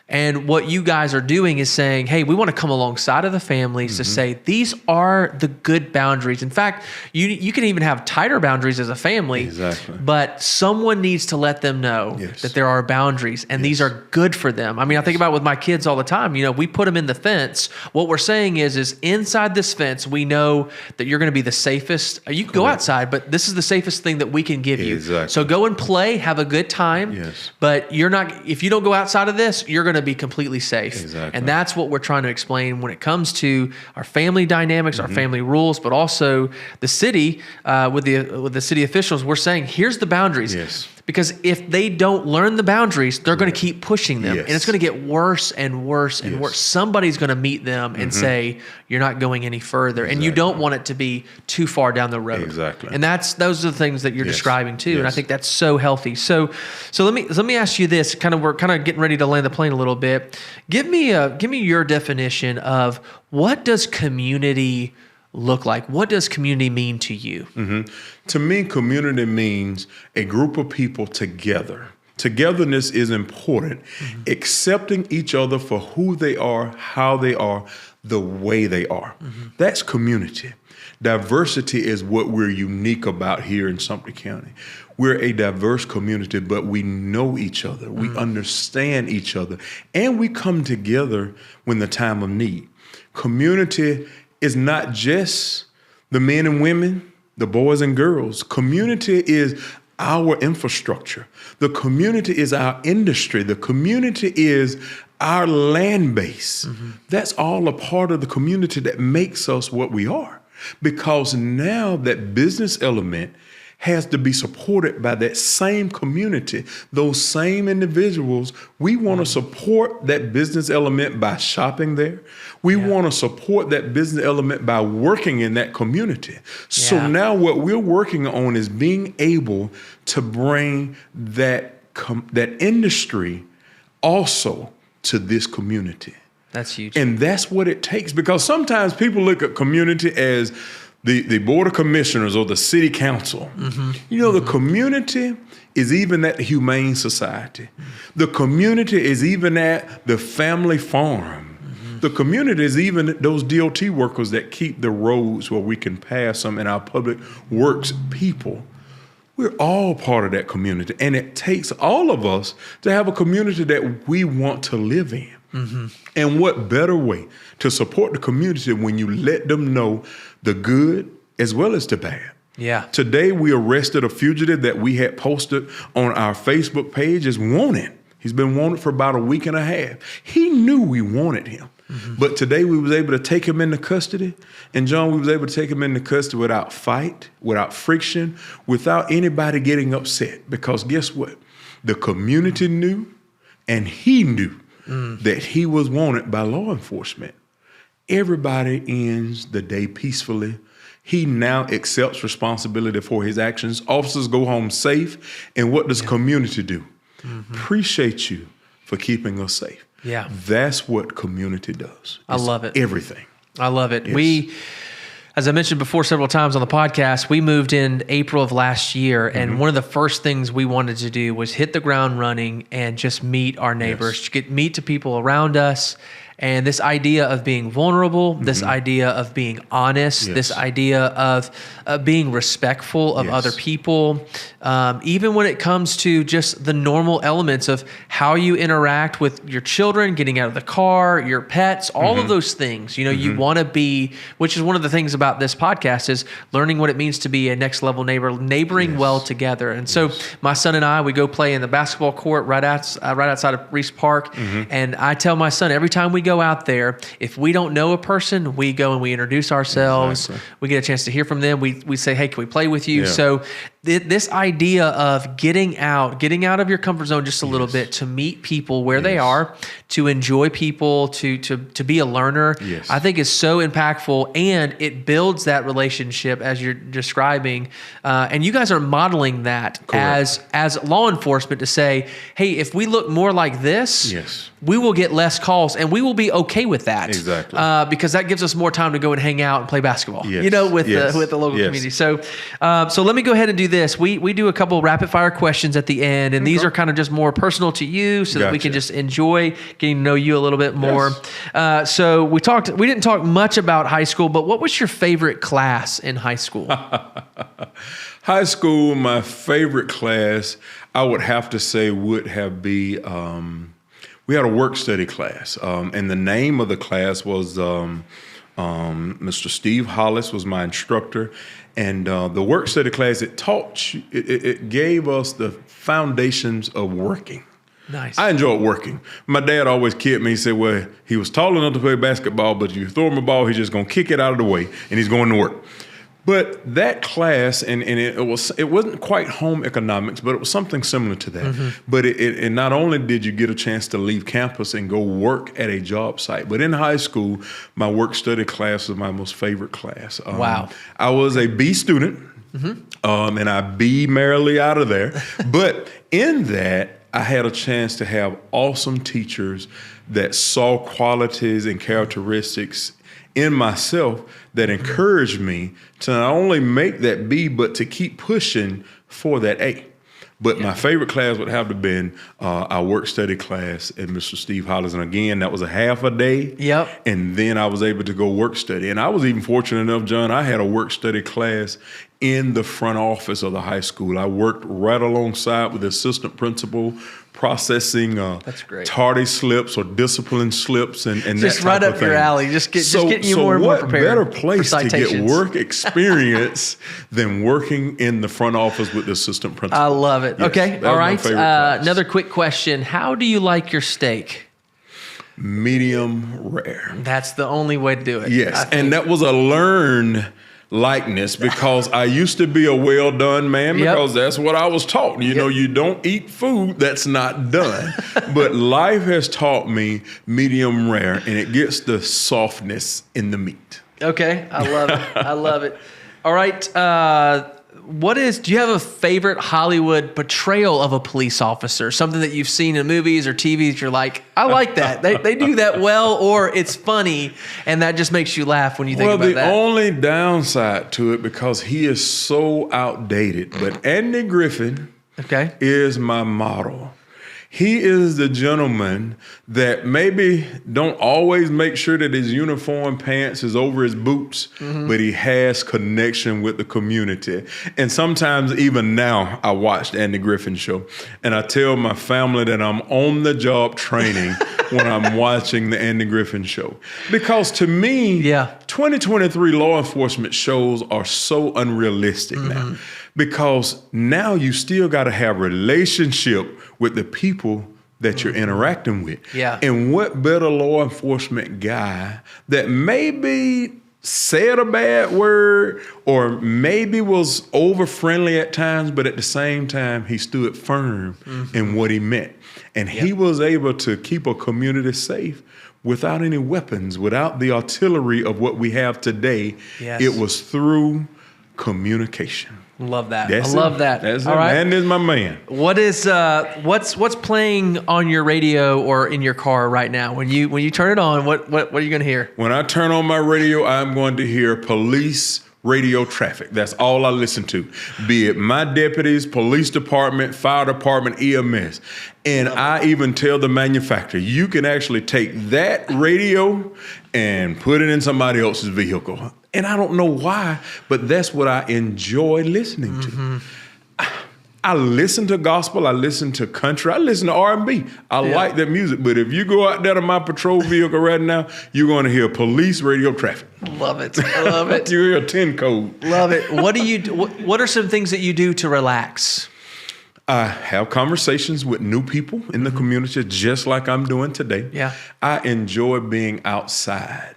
And what you guys are doing is saying, hey, we want to come alongside of the families to say, these are the good boundaries. In fact, you can even have tighter boundaries as a family, but someone needs to let them know that there are boundaries, and these are good for them. I mean, I think about with my kids all the time. We put them in the fence. What we're saying is inside this fence, we know that you're going to be the safest. You can go outside, but this is the safest thing that we can give you. So go and play, have a good time, but you're not, if you don't go outside of this, you're going to be completely safe. And that's what we're trying to explain when it comes to our family dynamics, our family rules, but also the city, with the city officials. We're saying, here's the boundaries. Because if they don't learn the boundaries, they're going to keep pushing them. Yes. And it's going to get worse and worse and Yes. worse. Somebody's going to meet them and say, you're not going any further. And you don't want it to be too far down the road. Exactly. And those are the things that you're describing too. And I Yes. think that's so healthy. So let me ask you this. We're kind of getting ready to land the plane a little bit. Give me your definition of what does community look like? What does community mean to you? Mm-hmm. To me, community means a group of people together. Togetherness is important. Accepting each other for who they are, how they are, the way they are. That's community. Diversity is what we're unique about here in Sumter County. We're a diverse community, but we know each other. We understand each other, and we come together when the time of need. Community is not just the men and women, the boys and girls. Community is our infrastructure. The community is our industry. The community is our land base. That's all a part of the community that makes us what we are. Because now that business element has to be supported by that same community, those same individuals. We want to support that business element by shopping there. We want to support that business element by working in that community. So now what we're working on is being able to bring that industry also to this community. That's huge. And that's what it takes, because sometimes people look at community as the board of commissioners or the city council. You know, the community is even at the Humane Society. The community is even at the family farm. The community is even those DOT workers that keep the roads where we can pass them, and our public works people. We're all part of that community, and it takes all of us to have a community that we want to live in. And what better way to support the community when you let them know the good as well as the bad? Yeah. Today, we arrested a fugitive that we had posted on our Facebook page as wanted. He's been wanted for about a week and a half. He knew we wanted him. But today we was able to take him into custody. And John, we was able to take him into custody without fight, without friction, without anybody getting upset. Because guess what? The community knew, and he knew that he was wanted by law enforcement. Everybody ends the day peacefully. He now accepts responsibility for his actions. Officers go home safe. And what does community do? Appreciate you for keeping us safe. Yeah. That's what community does. I love it. Everything. I love it. Yes. As I mentioned before several times on the podcast, we moved in April of last year, and one of the first things we wanted to do was hit the ground running and just meet our neighbors, meet the people around us. And this idea of being vulnerable, this idea of being honest, this idea of being respectful of other people, even when it comes to just the normal elements of how you interact with your children, getting out of the car, your pets, all of those things. You know, you want to be, which is one of the things about this podcast, is learning what it means to be a next level neighbor, neighboring well together. And so my son and I, we go play in the basketball court right outside of Reese Park. And I tell my son, every time we go out there, if we don't know a person, we go and we introduce ourselves. We get a chance to hear from them. We say, hey, can we play with you? So this idea of getting out of your comfort zone just a little bit, to meet people where they are, to enjoy people, to be a learner, I think is so impactful, and it builds that relationship as you're describing. And you guys are modeling that as law enforcement, to say, hey, if we look more like this, we will get less calls, and we will be okay with that. Exactly. Because that gives us more time to go and hang out and play basketball, you know, with the local community. So let me go ahead and do this. We do a couple rapid fire questions at the end, and these are kind of just more personal to you, so that we can just enjoy getting to know you a little bit more. So we didn't talk much about high school, but what was your favorite class in high school? High school, my favorite class, I would have to say would have been, we had a work study class, and the name of the class was Mr. Steve Hollis was my instructor. And the work study class, it gave us the foundations of working. Nice. I enjoyed working. My dad always kidded me. He said, well, he was tall enough to play basketball, but if you throw him a ball, he's just going to kick it out of the way, and he's going to work. But that class, and it wasn't quite home economics, but it was something similar to that. But it not only did you get a chance to leave campus and go work at a job site, but in high school, my work study class was my most favorite class. Wow. I was a B student, and I B merrily out of there. But in that, I had a chance to have awesome teachers that saw qualities and characteristics in myself that encouraged me to not only make that B, but to keep pushing for that A. But my favorite class would have to been our work study class and Mr. Steve Hollis. And again, that was a half a day. Yep. And then I was able to go work study. And I was even fortunate enough, John, I had a work study class in the front office of the high school. I worked right alongside with the assistant principal, processing That's great. tardy slips or discipline slips and Just that right type up of thing. your alley. Just getting you more and more prepared. What better place for to get citations. work experience than working in the front office with the assistant principal? I love it. Yes, Okay, that was all my right. favorite class. Another quick question. How do you like your steak? Medium rare. That's the only way to do it. Yes, I think. and that was a learned likeness because I used to be a well done man because that's what I was taught. You know, you don't eat food that's not done. But life has taught me medium rare, and it gets the softness in the meat. Okay, I love it. I love it. All right. Do you have a favorite Hollywood portrayal of a police officer? Something that you've seen in movies or TVs, you're like, I like that. They do that well, or it's funny, and that just makes you laugh when you think about that. Well, the only downside to it, because he is so outdated, but Andy Griffin is my model. He is the gentleman that maybe don't always make sure that his uniform pants is over his boots, but he has connection with the community. And sometimes even now I watch the Andy Griffin show and I tell my family that I'm on the job training when I'm watching the Andy Griffin show. Because to me, 2023 law enforcement shows are so unrealistic now. Because now you still got to have relationship with the people that you're interacting with. Yeah. And what better law enforcement guy that maybe said a bad word or maybe was over friendly at times, but at the same time, he stood firm in what he meant. And he was able to keep a community safe without any weapons, without the artillery of what we have today. Yes. It was through communication. Love that. That's I love that. That's All it. right. Man is my man. What is what's playing on your radio or in your car right now? When you turn it on, what are you going to hear? When I turn on my radio, I'm going to hear police radio traffic. That's all I listen to, be it my deputies, police department, fire department, EMS. And I even tell the manufacturer, you can actually take that radio and put it in somebody else's vehicle. And I don't know why, but that's what I enjoy listening to. I listen to gospel, I listen to country, I listen to R&B. I like that music, but if you go out there to my patrol vehicle right now, you're going to hear police radio traffic. Love it. I love it. You hear a 10 code. Love it. What do you do? What are some things that you do to relax? I have conversations with new people in the community, just like I'm doing today. Yeah. I enjoy being outside.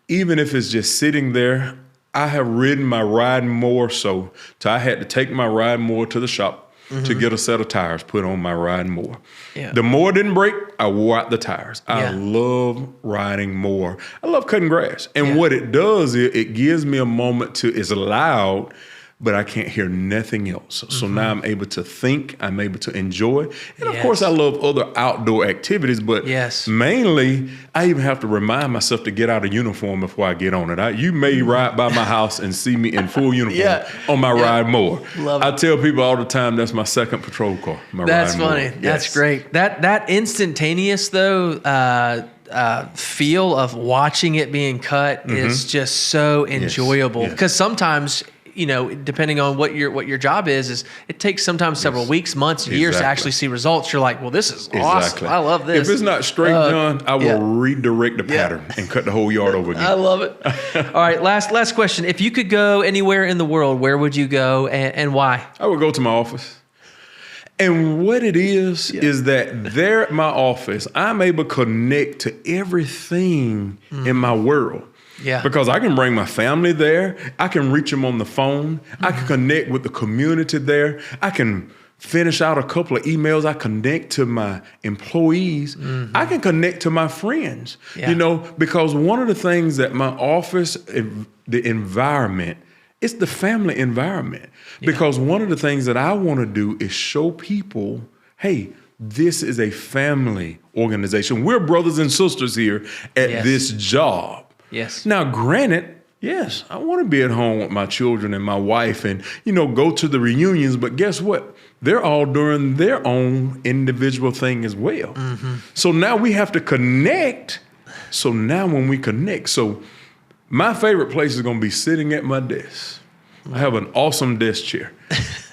Even if it's just sitting there. I have ridden my riding mower so I had to take my riding mower to the shop to get a set of tires put on my riding mower. Yeah. The mower didn't break, I wore out the tires. I Yeah. love riding mower. I love cutting grass. And what it does is it gives me a moment it's loud, but I can't hear nothing else. So now I'm able to think, I'm able to enjoy. And of course, I love other outdoor activities, but mainly I even have to remind myself to get out of uniform before I get on it. You may ride by my house and see me in full uniform on my ride mower. Love it. I tell people all the time that's my second patrol car, my That's ride mower. funny. That's great. That instantaneous though, feel of watching it being cut is just so enjoyable because sometimes, you know, depending on what your job is it takes sometimes several weeks, months, years to actually see results. You're like, well, this is awesome. I love this. If it's not straight, John, I will redirect the pattern and cut the whole yard over again. I love it. All right, last question. If you could go anywhere in the world, where would you go and why? I would go to my office. And what it is that there at my office, I'm able to connect to everything in my world. Yeah. Because I can bring my family there. I can reach them on the phone. I can connect with the community there. I can finish out a couple of emails. I connect to my employees. I can connect to my friends, because one of the things that my office, the environment, it's the family environment. Because one of the things that I want to do is show people, hey, this is a family organization. We're brothers and sisters here at this job. Yes. Now, granted, yes, I want to be at home with my children and my wife and, go to the reunions. But guess what? They're all doing their own individual thing as well. So now we have to connect. So now when we connect, my favorite place is going to be sitting at my desk. I have an awesome desk chair.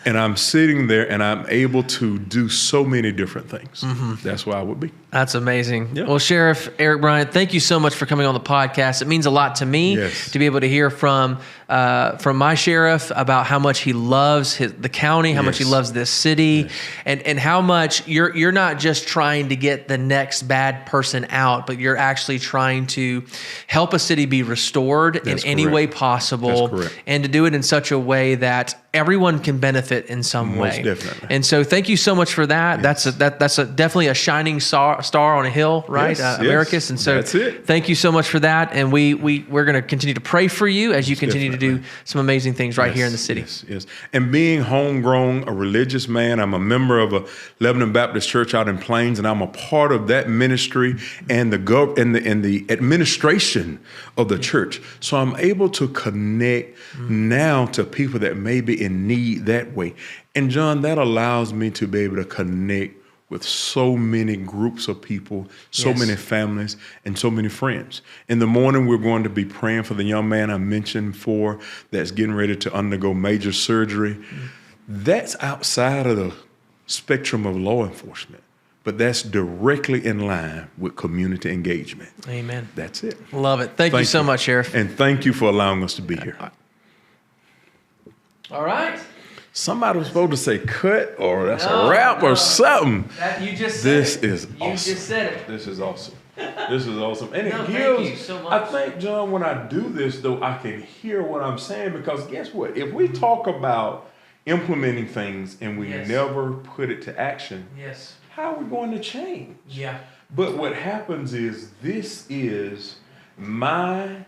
And I'm sitting there and I'm able to do so many different things. That's where I would be. That's amazing. Yeah. Well, Sheriff Eric Bryant, thank you so much for coming on the podcast. It means a lot to me to be able to hear from my sheriff about how much he loves the county, how much he loves this city, and how much you're not just trying to get the next bad person out, but you're actually trying to help a city be restored in any way possible, and to do it in such a way that everyone can benefit in some way. Definitely. And so thank you so much for that. That's definitely a shining star on a hill, right? Americus. And so that's it. Thank you so much for that. And we're going to continue to pray for you as you continue to do some amazing things right here in the city. Yes. And being homegrown, a religious man, I'm a member of a Lebanon Baptist church out in Plains, and I'm a part of that ministry and the administration of the church. So I'm able to connect now to people that may be in need that way. And John, that allows me to be able to connect with so many groups of people, so many families, and so many friends. In the morning, we're going to be praying for the young man I mentioned before that's getting ready to undergo major surgery. That's outside of the spectrum of law enforcement, but that's directly in line with community engagement. Amen. That's it. Love it. Thank you so much, Sheriff. And thank you for allowing us to be here. All right. Somebody was supposed to say cut or that's a wrap or something. You just said This it. is You awesome. just said it. This is awesome. This is awesome. And No, it thank gives, you so much. I think, John, when I do this, though, I can hear what I'm saying because guess what? If we talk about implementing things and we never put it to action, how are we going to change? Yeah. But what happens is this is my